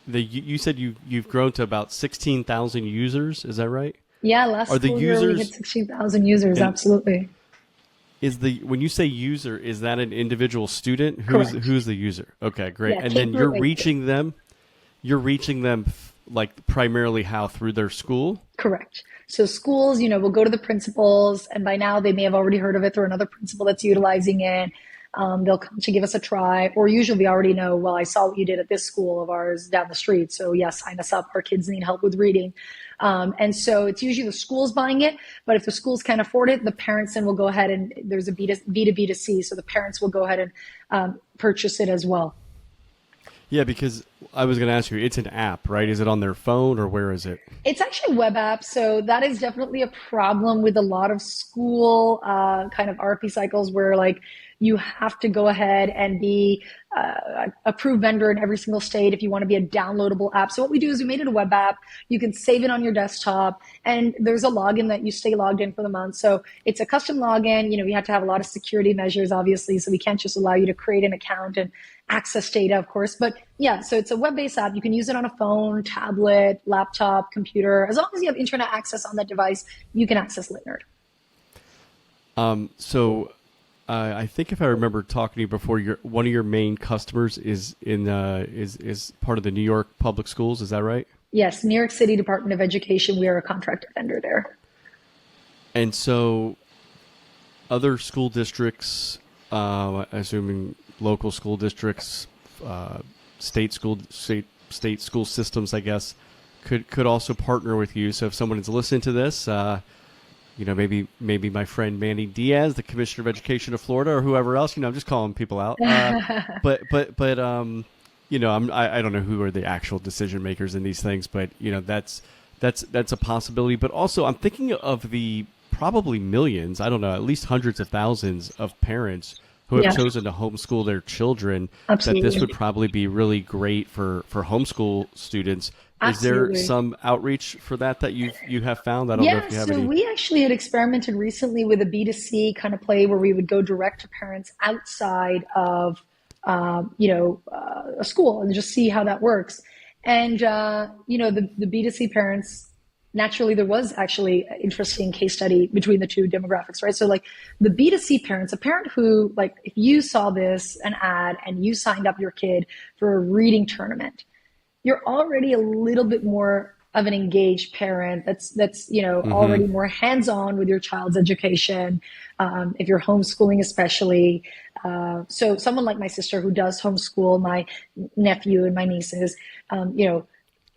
you said you've grown to about 16,000 users. Is that right? Yeah, last school year we hit 16,000 users. Absolutely. When you say user, is that an individual student? Who's the user? Okay, great. Yeah, and then you're reaching them. You're reaching them like primarily how, through their school? Correct. So schools, will go to the principals, and by now they may have already heard of it through another principal that's utilizing it. They'll come to give us a try, or usually we already know, well, I saw what you did at this school of ours down the street, so yes, sign us up. Our kids need help with reading. And so it's usually the schools buying it, but if the schools can't afford it, the parents then will go ahead and there's a B2B to C, so the parents will go ahead and purchase it as well. Yeah, because I was going to ask you, it's an app, right? Is it on their phone or where is it? It's actually a web app, so that is definitely a problem with a lot of school kind of RP cycles where like you have to go ahead and be approved vendor in every single state if you want to be a downloadable app. So what we do is we made it a web app. You can save it on your desktop, and there's a login that you stay logged in for the month. So it's a custom login. You know, we have to have a lot of security measures, obviously, so we can't just allow you to create an account and access data, of course. But yeah, so it's a web-based app. You can use it on a phone, tablet, laptop, computer. As long as you have internet access on that device, you can access Litnerd. So I think if I remember talking to you before, one of your main customers is is part of the New York public schools. Is that right? Yes, New York City Department of Education. We are a contracted vendor there. And so other school districts, assuming local school districts, state school systems, I guess, could also partner with you. So if someone is listening to this, maybe my friend Manny Diaz, the Commissioner of Education of Florida, or whoever else, I'm just calling people out. I don't know who are the actual decision makers in these things, but that's a possibility. But also, I'm thinking of the probably millions, I don't know, at least hundreds of thousands of parents who have chosen to homeschool their children. Absolutely. That this would probably be really great for homeschool students. Absolutely. Is there some outreach for that you have found? I don't know if you have any. We actually had experimented recently with a B2C kind of play where we would go direct to parents outside of, a school and just see how that works. And, the B2C parents, naturally, there was actually an interesting case study between the two demographics, right? So like the B2C parents, a parent who, like, if you saw an ad and you signed up your kid for a reading tournament, you're already a little bit more of an engaged parent that's already more hands-on with your child's education, if you're homeschooling especially. So someone like my sister who does homeschool my nephew and my nieces,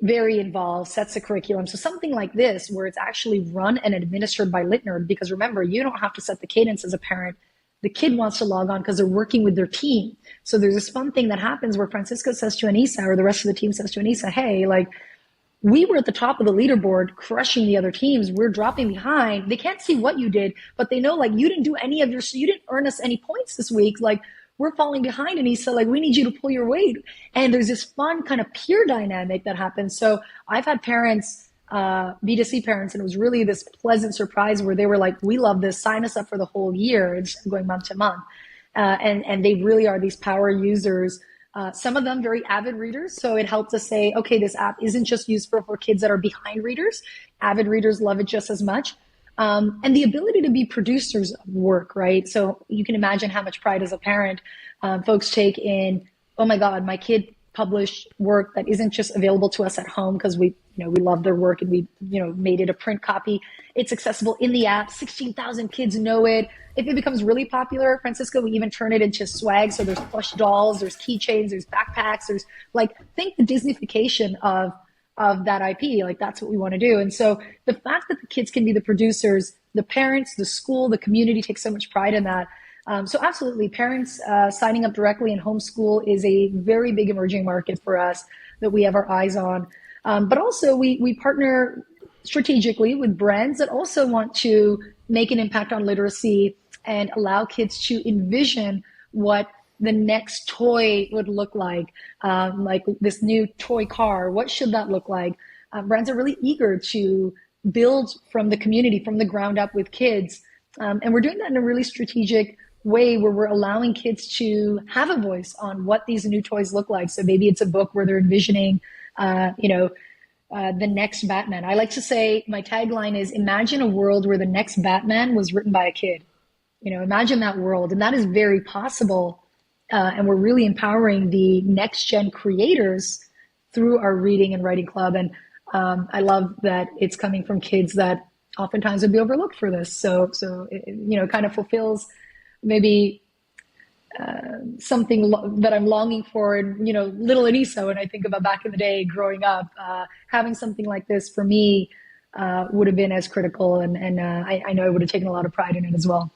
very involved, sets a curriculum. So something like this where it's actually run and administered by Litnerd, because remember, you don't have to set the cadence as a parent. The kid wants to log on because they're working with their team. So there's this fun thing that happens where Francisco says to Anisa, or the rest of the team says to Anisa, hey, like, we were at the top of the leaderboard crushing the other teams. We're dropping behind. They can't see what you did, but they know, like, you didn't do any of you didn't earn us any points this week. Like, we're falling behind. Anisa, like, we need you to pull your weight. And there's this fun kind of peer dynamic that happens. So I've had parents, B2C parents, and it was really this pleasant surprise where they were like, we love this, sign us up for the whole year. It's going month to month. And they really are these power users. Some of them very avid readers. So it helped us say, okay, this app isn't just useful for kids that are behind readers. Avid readers love it just as much. And the ability to be producers of work, right? So you can imagine how much pride as a parent folks take in, oh my God, my kid published work that isn't just available to us at home because we love their work and we, made it a print copy. It's accessible in the app. 16,000 kids know it. If it becomes really popular, Francisco, we even turn it into swag. So there's plush dolls, there's keychains, there's backpacks, there's think the Disneyfication of that IP. Like, that's what we want to do. And so the fact that the kids can be the producers, the parents, the school, the community take so much pride in that. So absolutely, parents signing up directly in homeschool is a very big emerging market for us that we have our eyes on. But also we partner strategically with brands that also want to make an impact on literacy and allow kids to envision what the next toy would look like this new toy car. What should that look like? Brands are really eager to build from the community, from the ground up with kids. And we're doing that in a really strategic way where we're allowing kids to have a voice on what these new toys look like. So maybe it's a book where they're envisioning, the next Batman. I like to say, my tagline is, imagine a world where the next Batman was written by a kid. Imagine that world. And that is very possible. And we're really empowering the next gen creators through our reading and writing club. And I love that it's coming from kids that oftentimes would be overlooked for this. So it kind of fulfills maybe something that I'm longing for. And, little Anisa, when I think about back in the day growing up, having something like this for me would have been as critical. And I know I would have taken a lot of pride in it as well.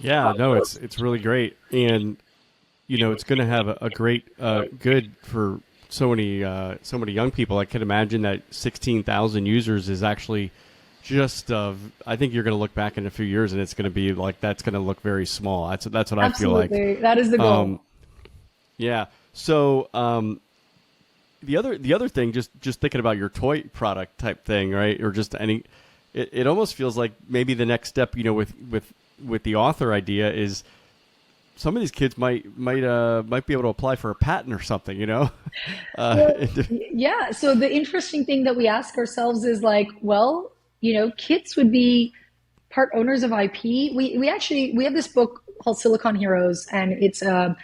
Yeah, no, it's really great. And it's going to have a great good for so many young people. I can imagine that 16,000 users is actually just. I think you're going to look back in a few years, and it's going to be like that's going to look very small. That's what I feel like. Absolutely, that is the goal. Yeah. So the other thing, just thinking about your toy product type thing, right? Or just any, it almost feels like maybe the next step, with the author idea is some of these kids might be able to apply for a patent or something, Well, yeah. So the interesting thing that we ask ourselves is like, well, kids would be part owners of IP. We have this book called Silicon Heroes, and it's a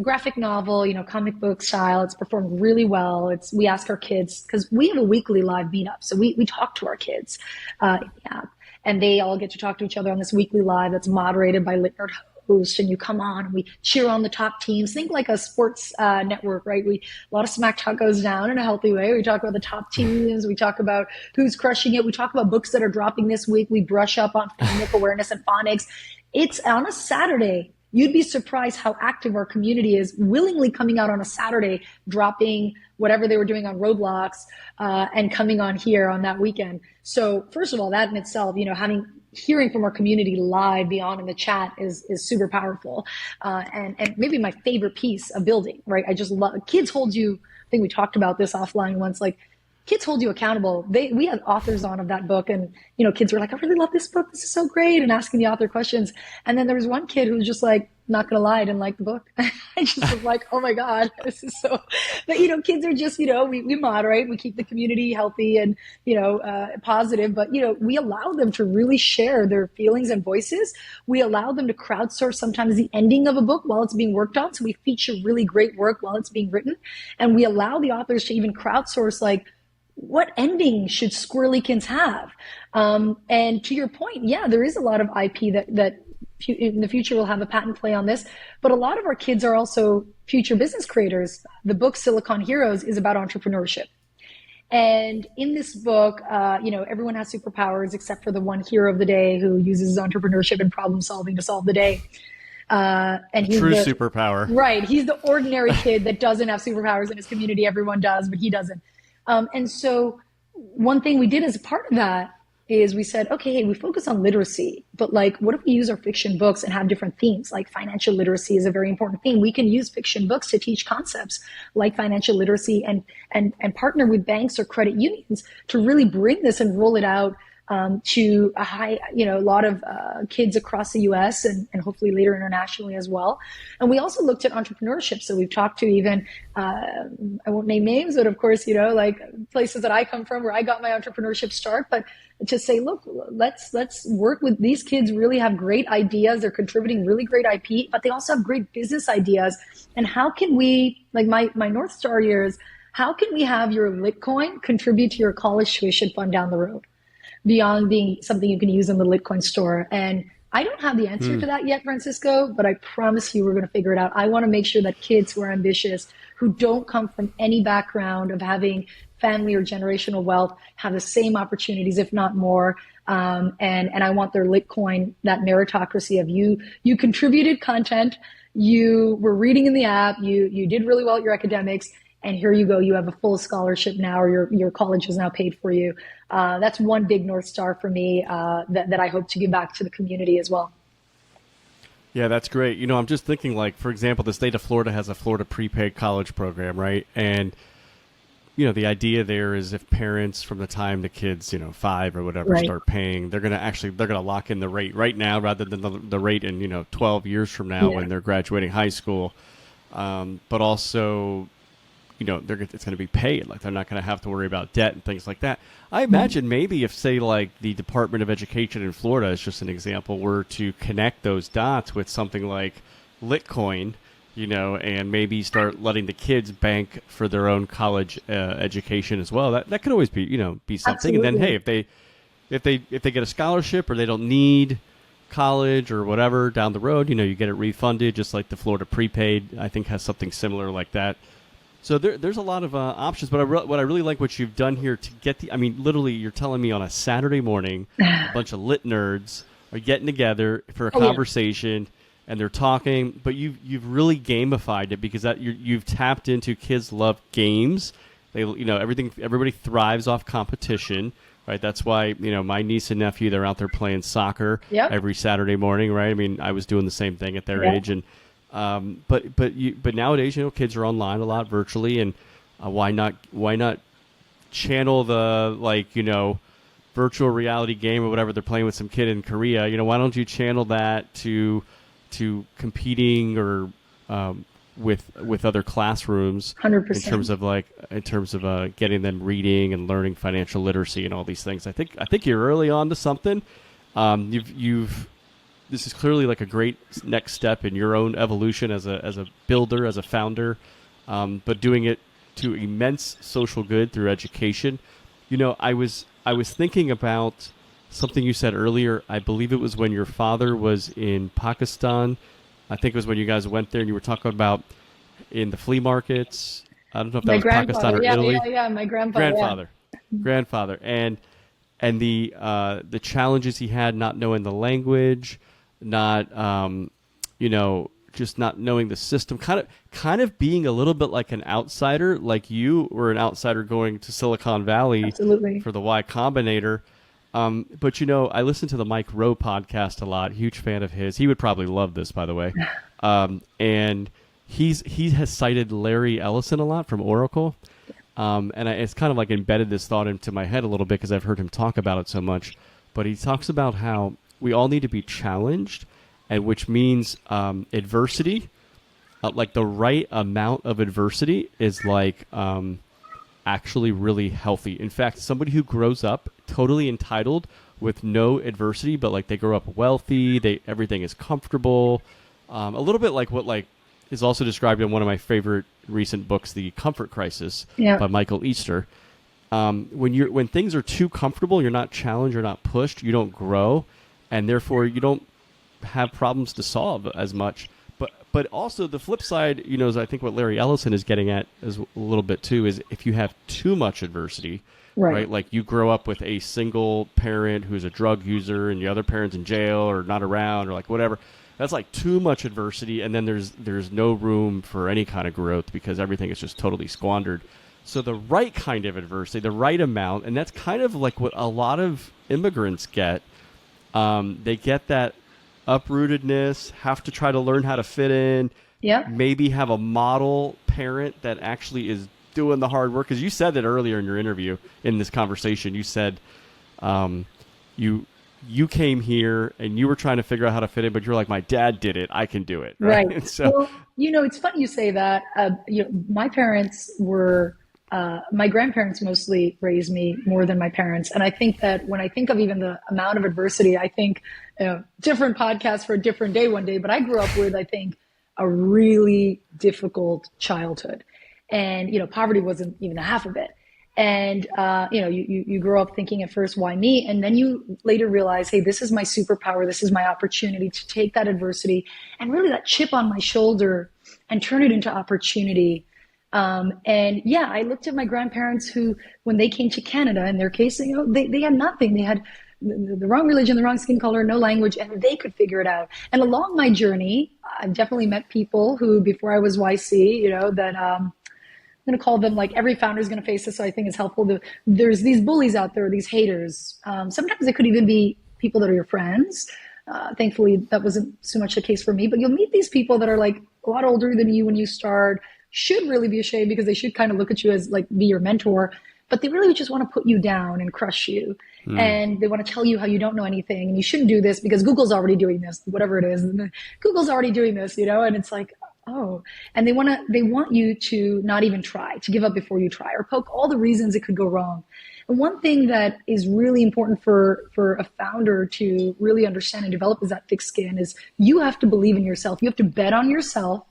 graphic novel, comic book style. It's performed really well. We ask our kids, because we have a weekly live meetup. So we talk to our kids in the app, and they all get to talk to each other on this weekly live that's moderated by Litnerd host, and you come on and we cheer on the top teams. Think like a sports network, right? A lot of smack talk goes down in a healthy way. We talk about the top teams. We talk about who's crushing it. We talk about books that are dropping this week. We brush up on phonic awareness and phonics. It's on a Saturday. You'd be surprised how active our community is, willingly coming out on a Saturday, dropping whatever they were doing on Roblox, and coming on here on that weekend. So first of all, that in itself, hearing from our community live beyond in the chat is super powerful. And maybe my favorite piece of building, right? I just love, kids hold you, I think we talked about this offline once, like, kids hold you accountable. We had authors on of that book, and kids were like, "I really love this book. This is so great," and asking the author questions. And then there was one kid who was just like, not gonna lie, I didn't like the book. I just was like, "Oh my god, this is so." But kids are just we moderate, we keep the community healthy and positive. But we allow them to really share their feelings and voices. We allow them to crowdsource sometimes the ending of a book while it's being worked on. So we feature really great work while it's being written, and we allow the authors to even crowdsource like, what ending should Squirrelykins have? And to your point, yeah, there is a lot of IP that in the future will have a patent play on this, but a lot of our kids are also future business creators. The book Silicon Heroes is about entrepreneurship. And in this book, everyone has superpowers except for the one hero of the day who uses entrepreneurship and problem solving to solve the day. And he's true superpower. Right. He's the ordinary kid that doesn't have superpowers in his community. Everyone does, but he doesn't. And so one thing we did as a part of that is we said, okay, hey, we focus on literacy, but like, what if we use our fiction books and have different themes? Like financial literacy is a very important theme. We can use fiction books to teach concepts like financial literacy and partner with banks or credit unions to really bring this and roll it out to a lot of kids across the US and hopefully later internationally as well. And we also looked at entrepreneurship. So we've talked to even, I won't name names, but of course, like places that I come from where I got my entrepreneurship start, but to say, look, let's work with these kids, really have great ideas. They're contributing really great IP, but they also have great business ideas. And how can we, like my North Star here is, how can we have your Litcoin contribute to your college tuition fund down the road? Beyond being something you can use in the Litcoin store. And I don't have the answer to that yet, Francisco, but I promise you we're going to figure it out. I want to make sure that kids who are ambitious, who don't come from any background of having family or generational wealth, have the same opportunities, if not more. And I want their Litcoin, that meritocracy of you contributed content, you were reading in the app, you did really well at your academics, and here you go, you have a full scholarship now, or your college is now paid for you. That's one big North Star for me that I hope to give back to the community as well. Yeah, that's great. I'm just thinking, like, for example, the state of Florida has a Florida prepaid college program, right? And, the idea there is if parents from the time the kids, 5 or whatever, right, start paying, they're going to lock in the rate right now rather than the rate in, 12 years from now when they're graduating high school. But also, it's going to be paid. Like, they're not going to have to worry about debt and things like that. I imagine maybe if, say, like the Department of Education in Florida, is just an example, were to connect those dots with something like Litcoin, and maybe start letting the kids bank for their own college education as well. That could always be, be something. Absolutely. And then, hey, if they get a scholarship or they don't need college or whatever down the road, you get it refunded, just like the Florida prepaid, I think, has something similar like that. So there's a lot of options, but what I really like what you've done here to get literally, you're telling me on a Saturday morning, a bunch of lit nerds are getting together for a conversation, and they're talking, but you've really gamified it because you've tapped into kids love games. They, everybody thrives off competition, right? That's why, my niece and nephew, they're out there playing soccer Yep. every Saturday morning, right? I mean, I was doing the same thing at their Yep. age, and but nowadays, kids are online a lot virtually, and why not channel the virtual reality game or whatever they're playing with some kid in Korea? Why don't you channel that to competing or with other classrooms 100%. in terms of getting them reading and learning financial literacy and all these things. I think you're early on to something. This is clearly like a great next step in your own evolution as a builder, as a founder, but doing it to immense social good through education. I was thinking about something you said earlier. I believe it was when your father was in Pakistan. I think it was when you guys went there and you were talking about in the flea markets. I don't know if that My was Pakistan or Italy. Yeah, my grandfather. Grandfather, and the challenges he had not knowing the language, not just not knowing the system, kind of being a little bit like an outsider, like you were an outsider going to Silicon Valley. Absolutely. For the Y Combinator. But I listen to the Mike Rowe podcast a lot. Huge fan of his. He would probably love this, by the way. And he has cited Larry Ellison a lot from Oracle. It's kind of like embedded this thought into my head a little bit because I've heard him talk about it so much. But he talks about how we all need to be challenged, and which means adversity, like the right amount of adversity is actually really healthy. In fact, somebody who grows up totally entitled with no adversity, but they grow up wealthy, everything is comfortable, a little bit like what is also described in one of my favorite recent books, The Comfort Crisis, by Michael Easter. When things are too comfortable, you're not challenged, you're not pushed, you don't grow, and therefore you don't have problems to solve as much. But also the flip side, is I think what Larry Ellison is getting at is a little bit too, is if you have too much adversity, right? Like you grow up with a single parent who's a drug user and the other parent's in jail or not around or whatever. That's too much adversity, and then there's no room for any kind of growth because everything is just totally squandered. So the right kind of adversity, the right amount, and that's kind of like what a lot of immigrants get. They get that uprootedness, have to try to learn how to fit in, maybe have a model parent that actually is doing the hard work. Because you said that earlier in your interview, in this conversation, you said you came here and you were trying to figure out how to fit in, but you're like, my dad did it, I can do it. Right. So, well, it's funny you say that. My parents were, my grandparents mostly raised me more than my parents. And I think that when I think of even the amount of adversity, I think, different podcasts for a different day one day, but I grew up with, I think, a really difficult childhood. And, poverty wasn't even half of it. And, you grow up thinking at first, why me? And then you later realize, hey, this is my superpower. This is my opportunity to take that adversity and really that chip on my shoulder and turn it into opportunity. I looked at my grandparents who, when they came to Canada, in their case, they had nothing. They had the wrong religion, the wrong skin color, no language, and they could figure it out. And along my journey, I've definitely met people who, before I was YC, that I'm going to call them, every founder is going to face this, so I think it's helpful. There's these bullies out there, these haters. Sometimes it could even be people that are your friends. Thankfully, that wasn't so much the case for me, but you'll meet these people that are a lot older than you when you start, should really be ashamed because they should kind of look at you as be your mentor, but they really just want to put you down and crush you. And they want to tell you how you don't know anything and you shouldn't do this because Google's already doing this, whatever it is. Google's already doing this, and it's oh, and they want you to not even try, to give up before you try or poke all the reasons it could go wrong. And one thing that is really important for a founder to really understand and develop is that thick skin is you have to believe in yourself. You have to bet on yourself.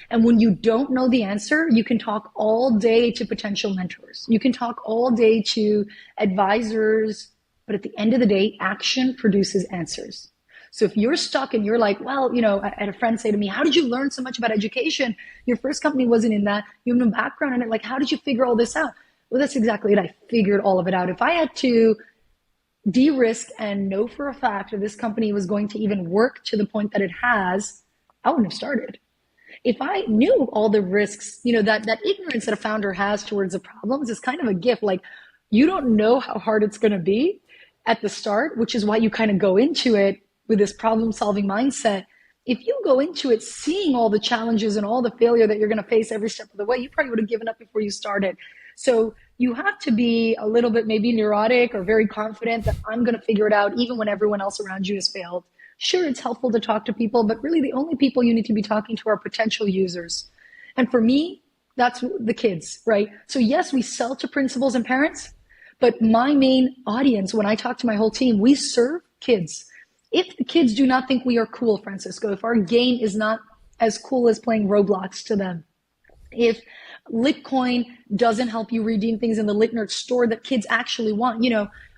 And when you don't know the answer, you can talk all day to potential mentors. You can talk all day to advisors, but at the end of the day, action produces answers. So if you're stuck and you're like, well, I had a friend say to me, how did you learn so much about education? Your first company wasn't in that. You have no background in it. How did you figure all this out? Well, that's exactly it. I figured all of it out. If I had to de-risk and know for a fact that this company was going to even work to the point that it has, I wouldn't have started. If I knew all the risks, that ignorance that a founder has towards the problems is kind of a gift. Like, you don't know how hard it's going to be at the start, which is why you kind of go into it with this problem solving mindset. If you go into it seeing all the challenges and all the failure that you're going to face every step of the way, you probably would have given up before you started. So you have to be a little bit maybe neurotic or very confident that I'm going to figure it out even when everyone else around you has failed. Sure, it's helpful to talk to people, but really the only people you need to be talking to are potential users. And for me, that's the kids, right? So yes, we sell to principals and parents, but my main audience, when I talk to my whole team, we serve kids. If the kids do not think we are cool, Francisco, if our game is not as cool as playing Roblox to them, if Litcoin doesn't help you redeem things in the Litnerd store that kids actually want,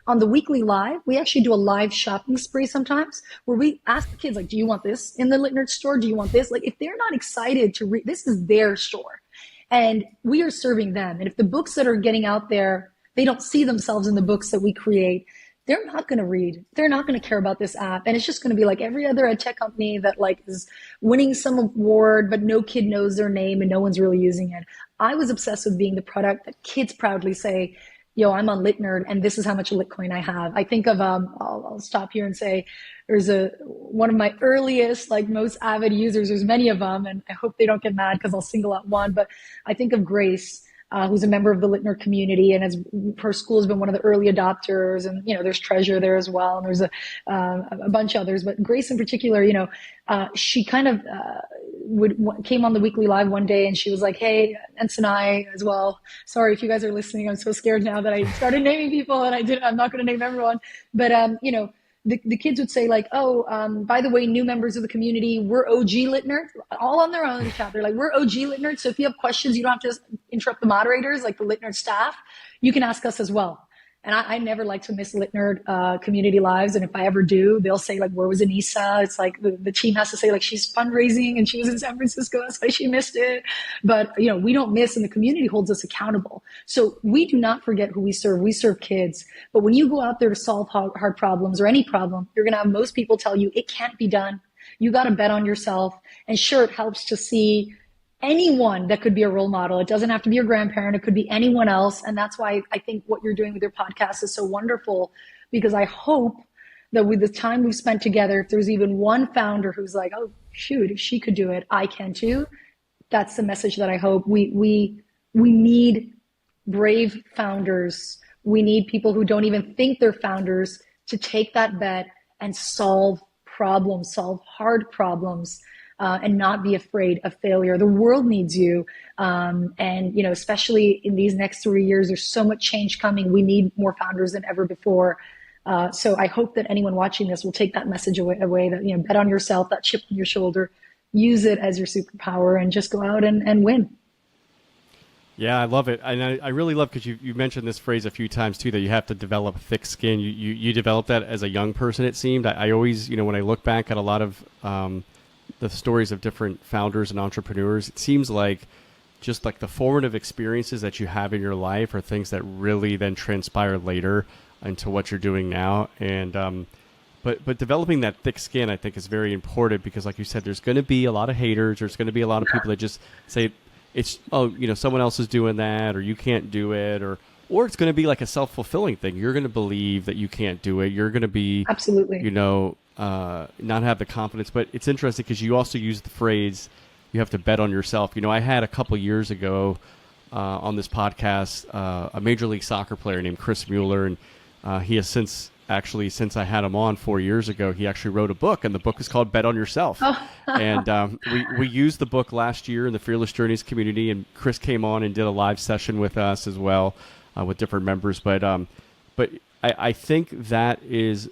on the weekly live, we actually do a live shopping spree sometimes where we ask the kids, like, do you want this in the Litnerd store? Do you want this? Like, if they're not excited to read, this is their store and we are serving them. And if the books that are getting out there, they don't see themselves in the books that we create, they're not going to read. They're not going to care about this app. And it's just going to be like every other ed tech company that like is winning some award, but no kid knows their name and no one's really using it. I was obsessed with being the product that kids proudly say, yo, I'm on Litnerd and this is how much Litcoin I have. I think of, I'll stop here and say there's one of my earliest, like most avid users, there's many of them, and I hope they don't get mad because I'll single out one, but I think of Grace, who's a member of the Litnerd community, and her school has been one of the early adopters. And there's Treasure there as well, and there's a bunch of others. But Grace in particular, she kind of came on the weekly live one day, and she was like, "Hey, Ensign as well. Sorry if you guys are listening. I'm so scared now that I started naming people, and I'm not going to name everyone. But the kids would say like, by the way, new members of the community, we're OG Litnerd, all on their own in the chat. They're like, we're OG Litnerd. So if you have questions, you don't have to interrupt the moderators, like the Litnerd staff. You can ask us as well. And I never like to miss Litnerd community lives. And if I ever do, they'll say like, where was Anisa? It's like the team has to say like, she's fundraising and she was in San Francisco. That's why she missed it. But, we don't miss, and the community holds us accountable. So we do not forget who we serve. We serve kids. But when you go out there to solve hard problems or any problem, you're going to have most people tell you it can't be done. You got to bet on yourself. And sure, it helps to see anyone that could be a role model. It doesn't have to be your grandparent. It could be anyone else. And that's why I think what you're doing with your podcast is so wonderful, because I hope that with the time we've spent together, if there's even one founder who's like, oh, shoot, if she could do it, I can too. That's the message that I hope. We need brave founders. We need people who don't even think they're founders to take that bet and solve problems, solve hard problems. And not be afraid of failure. The world needs you. And, especially in these next 3 years, there's so much change coming. We need more founders than ever before. So I hope that anyone watching this will take that message away that, bet on yourself, that chip on your shoulder, use it as your superpower and just go out and win. Yeah, I love it. And I really love, because you mentioned this phrase a few times too, that you have to develop thick skin. You developed that as a young person, it seemed. I always, when I look back at a lot of the stories of different founders and entrepreneurs, it seems like just like the formative experiences that you have in your life are things that really then transpire later into what you're doing now. And but developing that thick skin, I think, is very important, because like you said, there's going to be a lot of haters. There's going to be a lot of people that just say it's, someone else is doing that, or you can't do it, or it's going to be like a self-fulfilling thing. You're going to believe that you can't do it. You're going to be absolutely, not have the confidence. But it's interesting because you also use the phrase, you have to bet on yourself. I had a couple years ago on this podcast a Major League Soccer player named Chris Mueller, and he has since I had him on 4 years ago, he actually wrote a book, and the book is called Bet on Yourself. And we used the book last year in the Fearless Journeys community, and Chris came on and did a live session with us as well, with different members. But I think that is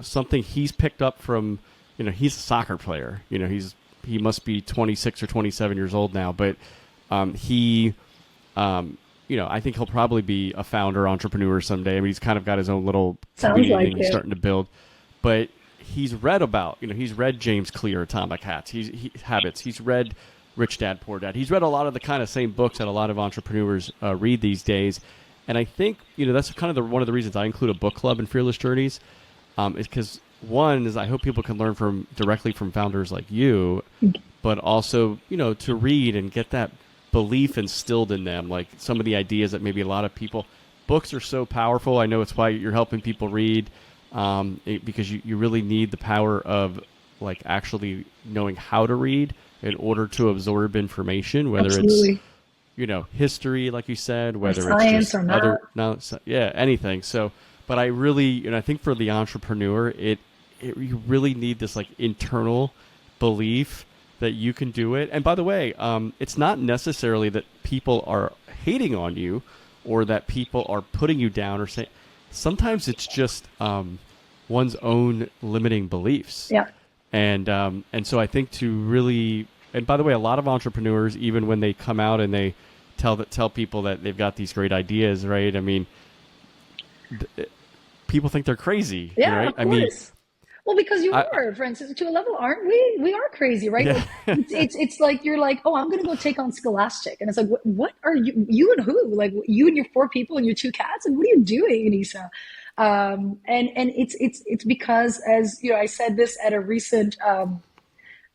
something he's picked up from, he's a soccer player. He must be 26 or 27 years old now, but I think he'll probably be a founder, entrepreneur someday. I mean, he's kind of got his own little community like he's starting to build. But he's read about, he's read James Clear, Atomic Habits. He's read Rich Dad, Poor Dad. He's read a lot of the kind of same books that a lot of entrepreneurs read these days. And I think, that's kind of one of the reasons I include a book club in Fearless Journeys, is because one is I hope people can learn directly from founders like you, but also, to read and get that belief instilled in them, like some of the ideas that maybe a lot of people, books are so powerful. I know it's why you're helping people read, because you really need the power of like actually knowing how to read in order to absorb information, whether Absolutely. it's, history, like you said, Or whether it's science just or math. other, no, yeah, anything. So, but I really, I think for the entrepreneur, you really need this like internal belief that you can do it. And by the way, it's not necessarily that people are hating on you or that people are putting you down or saying. Sometimes it's just one's own limiting beliefs. Yeah. And so I think to really, and by the way, a lot of entrepreneurs, even when they come out and they tell people that they've got these great ideas, right? I mean, people think they're crazy, Yeah, right? of course. Well, because you are, for instance, to a level, aren't we? We are crazy, right? Yeah. Like, it's like you're like, oh, I'm going to go take on Scholastic, and it's like, what are you? You and who? Like you and your 4 people and your 2 cats, and what are you doing, Anisa? And it's because, as you know, I said this at a recent. I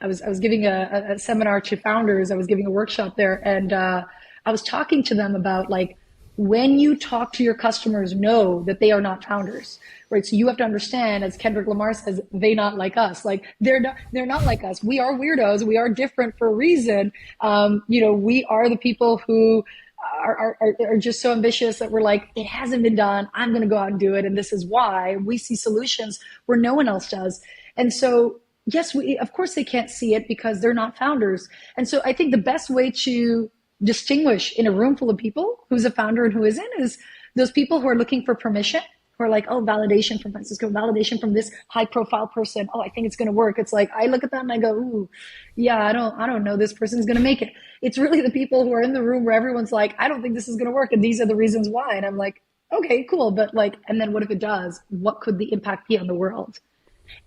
was giving a seminar to founders. I was giving a workshop there, and I was talking to them about like when you talk to your customers, know that they are not founders, right? So you have to understand, as Kendrick Lamar says, they not like us. Like they're not like us. We are weirdos. We are different for a reason. We are the people who are just so ambitious that we're like, it hasn't been done. I'm going to go out and do it. And this is why we see solutions where no one else does. And so, yes, of course they can't see it because they're not founders. And so I think the best way to distinguish in a room full of people who's a founder and who isn't is those people who are looking for permission, who are like, oh, validation from Francisco, validation from this high profile person. Oh, I think it's going to work. It's like, I look at that and I go, ooh, yeah, I don't know this person's going to make it. It's really the people who are in the room where everyone's like, I don't think this is going to work. And these are the reasons why. And I'm like, okay, cool. But like, and then what if it does? What could the impact be on the world?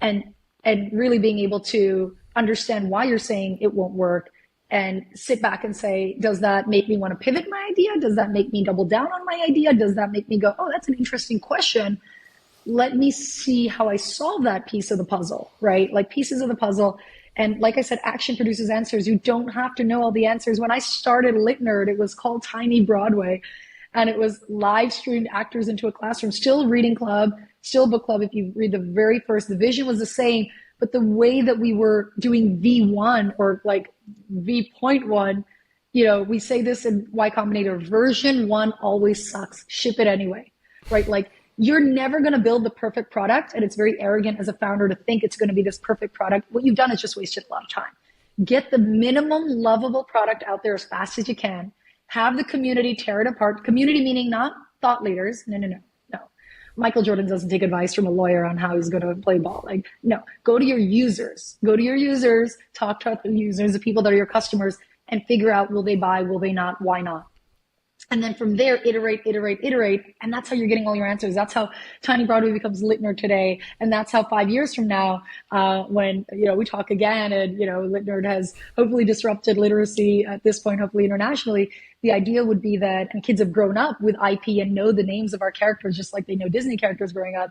And really being able to understand why you're saying it won't work and sit back and say, does that make me want to pivot my idea? Does that make me double down on my idea? Does that make me go, oh, that's an interesting question. Let me see how I solve that piece of the puzzle, right? Like pieces of the puzzle. And like I said, action produces answers. You don't have to know all the answers. When I started Litnerd, it was called Tiny Broadway. And it was live streamed actors into a classroom, still reading club, still book club. If you read the very first, the vision was the same, but the way that we were doing V1 or like V.1, we say this in Y Combinator, version 1 always sucks. Ship it anyway, right? Like you're never going to build the perfect product. And it's very arrogant as a founder to think it's going to be this perfect product. What you've done is just wasted a lot of time. Get the minimum lovable product out there as fast as you can. Have the community tear it apart. Community meaning not thought leaders. No. Michael Jordan doesn't take advice from a lawyer on how he's going to play ball. Like, no, go to your users. Go to your users, talk to the users, the people that are your customers, and figure out, will they buy, will they not, why not? And then from there, iterate. And that's how you're getting all your answers. That's how Tiny Broadway becomes Litnerd today. And that's how 5 years from now, when, we talk again and, Litnerd has hopefully disrupted literacy at this point, hopefully internationally. The idea would be that, and kids have grown up with IP and know the names of our characters, just like they know Disney characters growing up.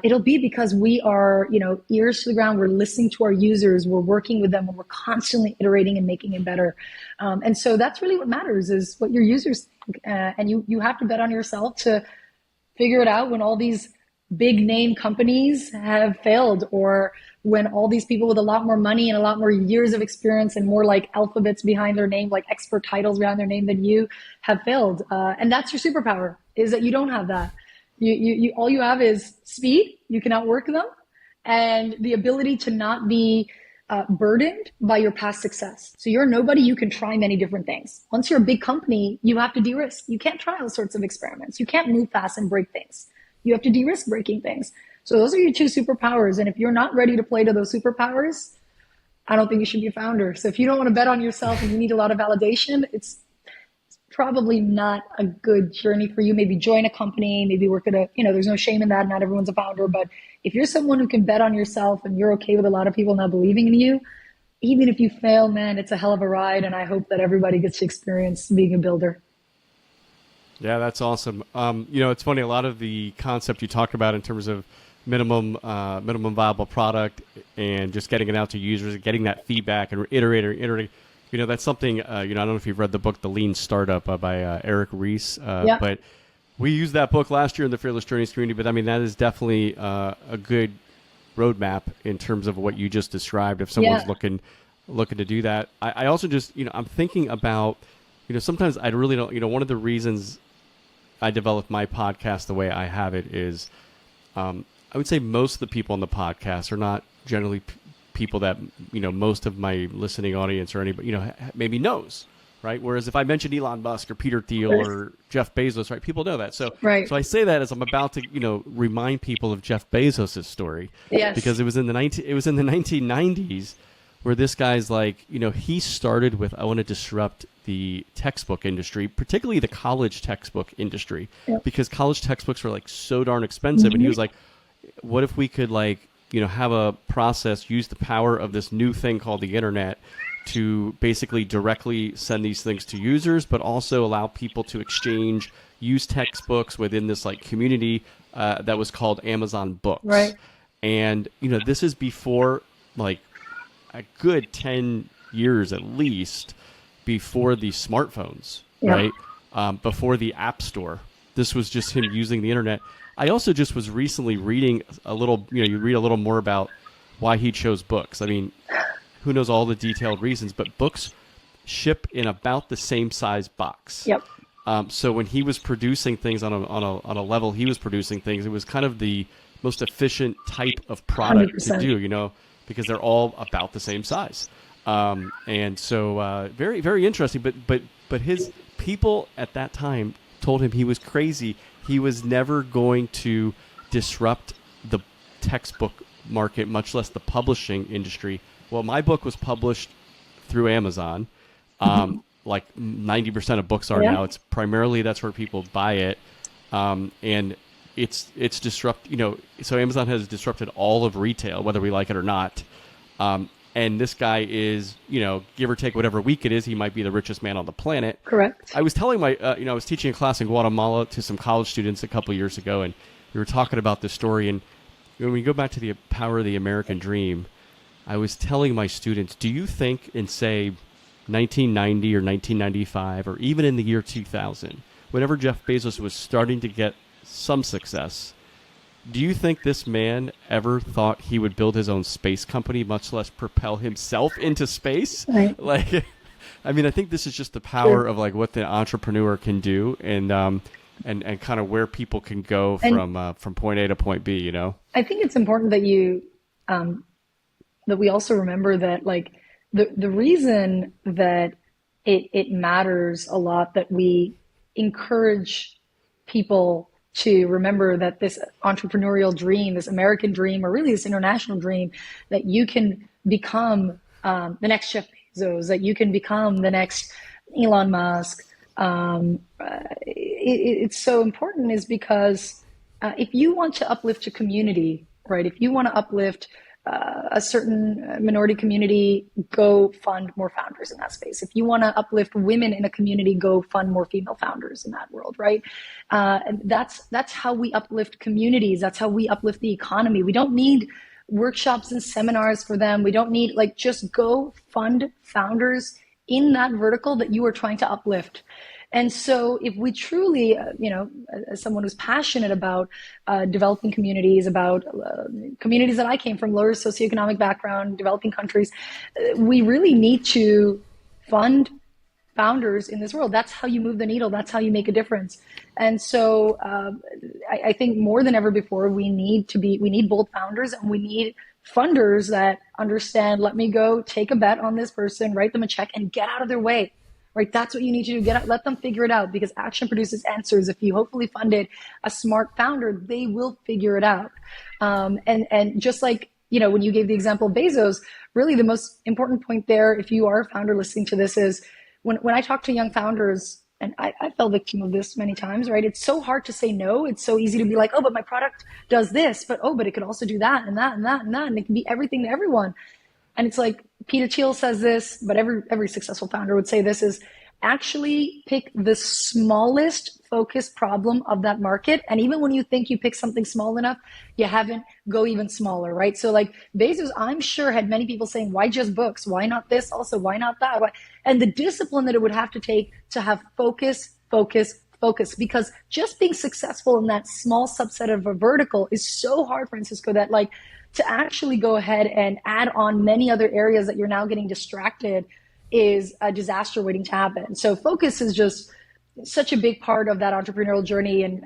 It'll be because we are, ears to the ground. We're listening to our users. We're working with them and we're constantly iterating and making it better. And so that's really what matters, is what your users think. And you have to bet on yourself to figure it out when all these big name companies have failed, or when all these people with a lot more money and a lot more years of experience and more like alphabets behind their name, like expert titles behind their name than you, have failed. And that's your superpower, is that you don't have that. You all you have is speed. You can outwork them, and the ability to not be burdened by your past success. So you're nobody. You can try many different things. Once you're a big company, you have to de-risk. You can't try all sorts of experiments. You can't move fast and break things. You have to de-risk breaking things. So those are your 2 superpowers. And if you're not ready to play to those superpowers, I don't think you should be a founder. So if you don't want to bet on yourself and you need a lot of validation, it's probably not a good journey for you. Maybe join a company, maybe work at there's no shame in that. Not everyone's a founder. But if you're someone who can bet on yourself and you're okay with a lot of people not believing in you, even if you fail, man, it's a hell of a ride. And I hope that everybody gets to experience being a builder. Yeah, that's awesome. It's funny. A lot of the concept you talked about in terms of minimum viable product, and just getting it out to users, getting that feedback, and iterating. That's something. I don't know if you've read the book The Lean Startup by Eric Ries, Yeah. but we used that book last year in the Fearless Journeys community. But I mean, that is definitely a good roadmap in terms of what you just described. If someone's Yeah. looking to do that, I also just I'm thinking about sometimes I really don't. One of the reasons I developed my podcast the way I have it is I would say most of the people on the podcast are not generally people that most of my listening audience or anybody maybe knows, right? Whereas if I mention Elon Musk or Peter Thiel or Jeff Bezos, right, people know that. So Right. so I say that as I'm about to remind people of Jeff Bezos' story, Yes. because it was in the 1990s where this guy's like he started with, I want to disrupt the textbook industry, particularly the college textbook industry, Yep. because college textbooks were like so darn expensive, and he was like, what if we could have a process, use the power of this new thing called the internet to basically directly send these things to users, but also allow people to exchange used textbooks within this community that was called Amazon Books. Right. And this is before a good 10 years at least before the smartphones, Yeah. right? Before the App Store. This was just him using the internet. I also just was recently reading a little, you read a little more about why he chose books. I mean, who knows all the detailed reasons, but books ship in about the same size box. Yep. So when he was producing things on a level he was producing things, it was kind of the most efficient type of product 100%. to do, because they're all about the same size. And so very, very interesting. But his people at that time told him he was crazy. He was never going to disrupt the textbook market, much less the publishing industry. Well, my book was published through Amazon. Like 90% of books are Yeah. now. It's primarily, that's where people buy it. And it's so Amazon has disrupted all of retail, whether we like it or not. And this guy is, give or take whatever week it is, he might be the richest man on the planet. Correct. I was telling I was teaching a class in Guatemala to some college students a couple years ago, and we were talking about this story. And when we go back to the power of the American dream, I was telling my students, do you think in, say, 1990 or 1995, or even in the year 2000, whenever Jeff Bezos was starting to get some success, do you think this man ever thought he would build his own space company, much less propel himself into space? Right. I mean, I think this is just the power of what the entrepreneur can do, and kind of where people can go from point A to point B. I think it's important that that we also remember that the reason that it matters a lot that we encourage people to remember that this entrepreneurial dream, this American dream, or really this international dream, that you can become the next Jeff Bezos, that you can become the next Elon Musk. It's so important is because if you want to uplift a community, right? If you want to uplift a certain minority community, go fund more founders in that space. If you want to uplift women in a community, go fund more female founders in that world, right? And that's how we uplift communities. That's how we uplift the economy. We don't need workshops and seminars for them. We don't need just go fund founders in that vertical that you are trying to uplift. And so if we truly, as someone who's passionate about developing communities, about communities that I came from, lower socioeconomic background, developing countries, we really need to fund founders in this world. That's how you move the needle. That's how you make a difference. And so I think more than ever before, we need bold founders, and we need funders that understand, let me go take a bet on this person, write them a check, and get out of their way. Right, that's what you need to do. Let them figure it out, because action produces answers. If you hopefully funded a smart founder, they will figure it out. And just when you gave the example of Bezos, really the most important point there, if you are a founder listening to this, is when I talk to young founders, and I fell victim of this many times, right? It's so hard to say no. It's so easy to be like, oh, but my product does this, but it could also do that and that and that and that, and it can be everything to everyone. And it's like Peter Thiel says this, but every successful founder would say this is, actually pick the smallest focused problem of that market. And even when you think you pick something small enough, you haven't, go even smaller, right? So like Bezos, I'm sure had many people saying, why just books? Why not this also? Why not that? And the discipline that it would have to take to have focus, focus, focus, because just being successful in that small subset of a vertical is so hard, Francisco, that like to actually go ahead and add on many other areas that you're now getting distracted is a disaster waiting to happen. So focus is just such a big part of that entrepreneurial journey. And,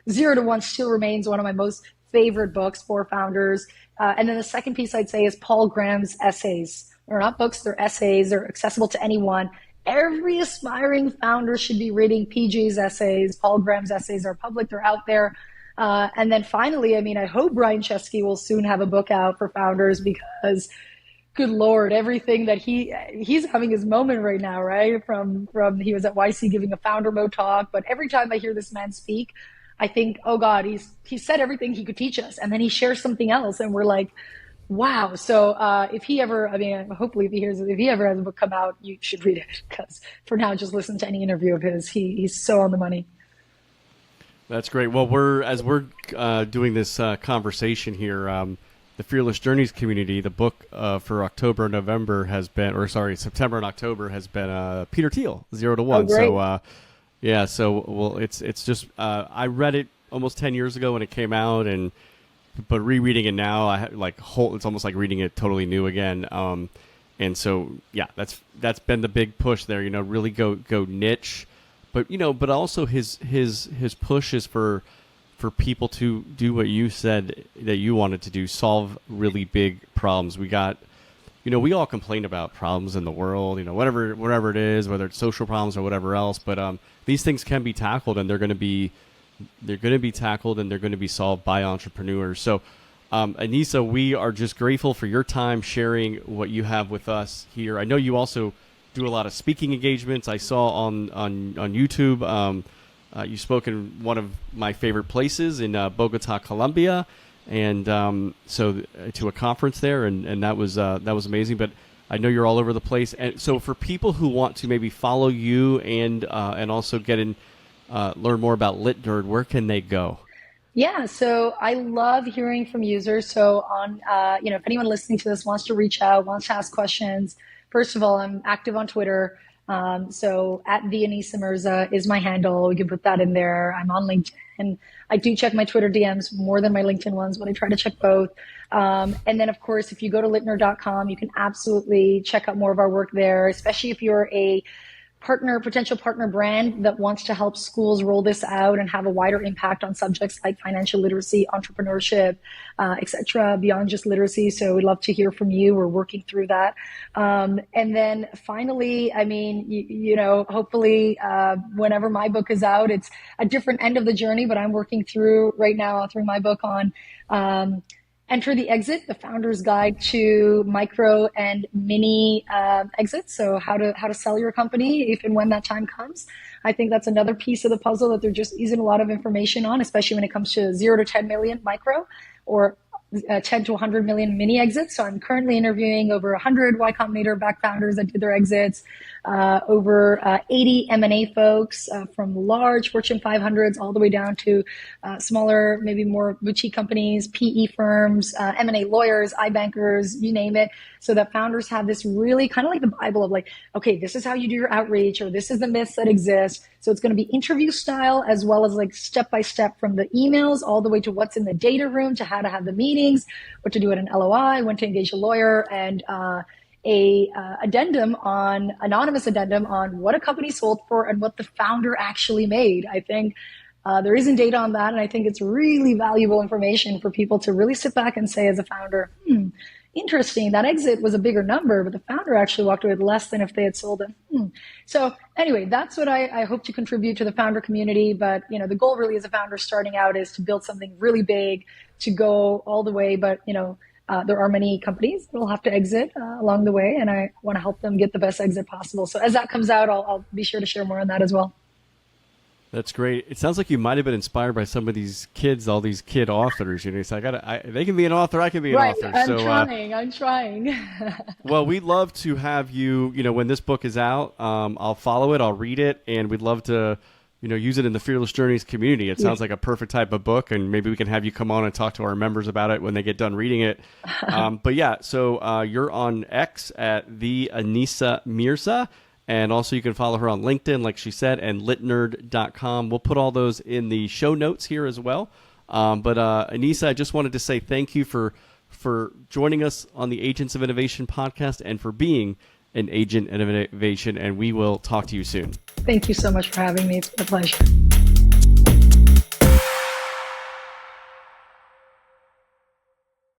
Zero to One still remains one of my most favorite books for founders. And then the second piece I'd say is Paul Graham's essays. They're not books, they're essays. They're accessible to anyone. Every aspiring founder should be reading PG's essays. Paul Graham's essays are public, they're out there. And then finally, I hope Brian Chesky will soon have a book out for founders, because good Lord, everything that he's having his moment right now, right? From he was at YC giving a founder mode talk, but every time I hear this man speak, I think, oh God, he said everything he could teach us, and then he shares something else, and we're like, wow. So if he ever, hopefully if he ever has a book come out, you should read it, because for now, just listen to any interview of his. He's so on the money. That's great. Well, as we're doing this conversation here, the Fearless Journeys community, the book for October and November has been, September and October has been Peter Thiel, 0 to 1. Oh, great. So it's just I read it almost 10 years ago when it came out, but rereading it now, it's almost like reading it totally new again. And so that's been the big push there. Really go niche, but also his push is for people to do what you said that you wanted to do, solve really big problems. We all complain about problems in the world, whatever it is, whether it's social problems or whatever else. But these things can be tackled, and they're going to be tackled, and they're going to be solved by entrepreneurs. So, Anisa, we are just grateful for your time sharing what you have with us here. I know you also do a lot of speaking engagements. I saw on YouTube. You spoke in one of my favorite places in Bogota, Colombia, and so to a conference there, and that was amazing. But I know you're all over the place, and so for people who want to maybe follow you and also get in, learn more about Litnerd, where can they go? Yeah, so I love hearing from users. So if anyone listening to this wants to reach out, wants to ask questions, first of all, I'm active on Twitter. So at the Anisa Mirza is my handle. You can put that in there. I'm on LinkedIn. I do check my Twitter DMs more than my LinkedIn ones, but I try to check both. And then of course, if you go to litnerd.com, you can absolutely check out more of our work there, especially if you're a potential partner brand that wants to help schools roll this out and have a wider impact on subjects like financial literacy, entrepreneurship, et cetera, beyond just literacy. So we'd love to hear from you. We're working through that. And then finally, hopefully, whenever my book is out, it's a different end of the journey, but I'm working through right now, authoring my book on, Enter the Exit, the founder's guide to micro and mini exits. So how to sell your company if and when that time comes. I think that's another piece of the puzzle that there just isn't a lot of information on, especially when it comes to 0 to 10 million micro or 10 to 100 million mini exits. So I'm currently interviewing over 100 Y Combinator back founders that did their exits, over 80 M&A folks from large Fortune 500s all the way down to smaller, maybe more boutique companies, PE firms, M&A lawyers, iBankers, you name it. So that founders have this really kind of like the Bible of like, okay, this is how you do your outreach, or this is the myths that exist. So it's going to be interview style as well as like step by step from the emails all the way to what's in the data room to how to have the meetings, what to do at an LOI, when to engage a lawyer, and anonymous addendum on what a company sold for and what the founder actually made. I think there isn't data on that, and I think it's really valuable information for people to really sit back and say as a founder, interesting, that exit was a bigger number, but the founder actually walked away with less than if they had sold it. So anyway, that's what I hope to contribute to the founder community. But the goal really as a founder starting out is to build something really big, to go all the way. But there are many companies that will have to exit along the way, and I want to help them get the best exit possible. So as that comes out, I'll be sure to share more on that as well. That's great. It sounds like you might have been inspired by some of these kids, all these kid authors. You know, so they can be an author, I can be an Right. author. I'm So, trying. I'm trying. well, we'd love to have you. You know, when this book is out, I'll follow it, I'll read it, and we'd love to, use it in the Fearless Journeys community. It sounds like a perfect type of book, and maybe we can have you come on and talk to our members about it when they get done reading it. But yeah, so you're on X at the Anisa Mirza. And also you can follow her on LinkedIn, like she said, and litnerd.com. We'll put all those in the show notes here as well. But Anisa, I just wanted to say thank you for joining us on the Agents of Innovation podcast and for being an agent of innovation. And we will talk to you soon. Thank you so much for having me. It's been a pleasure.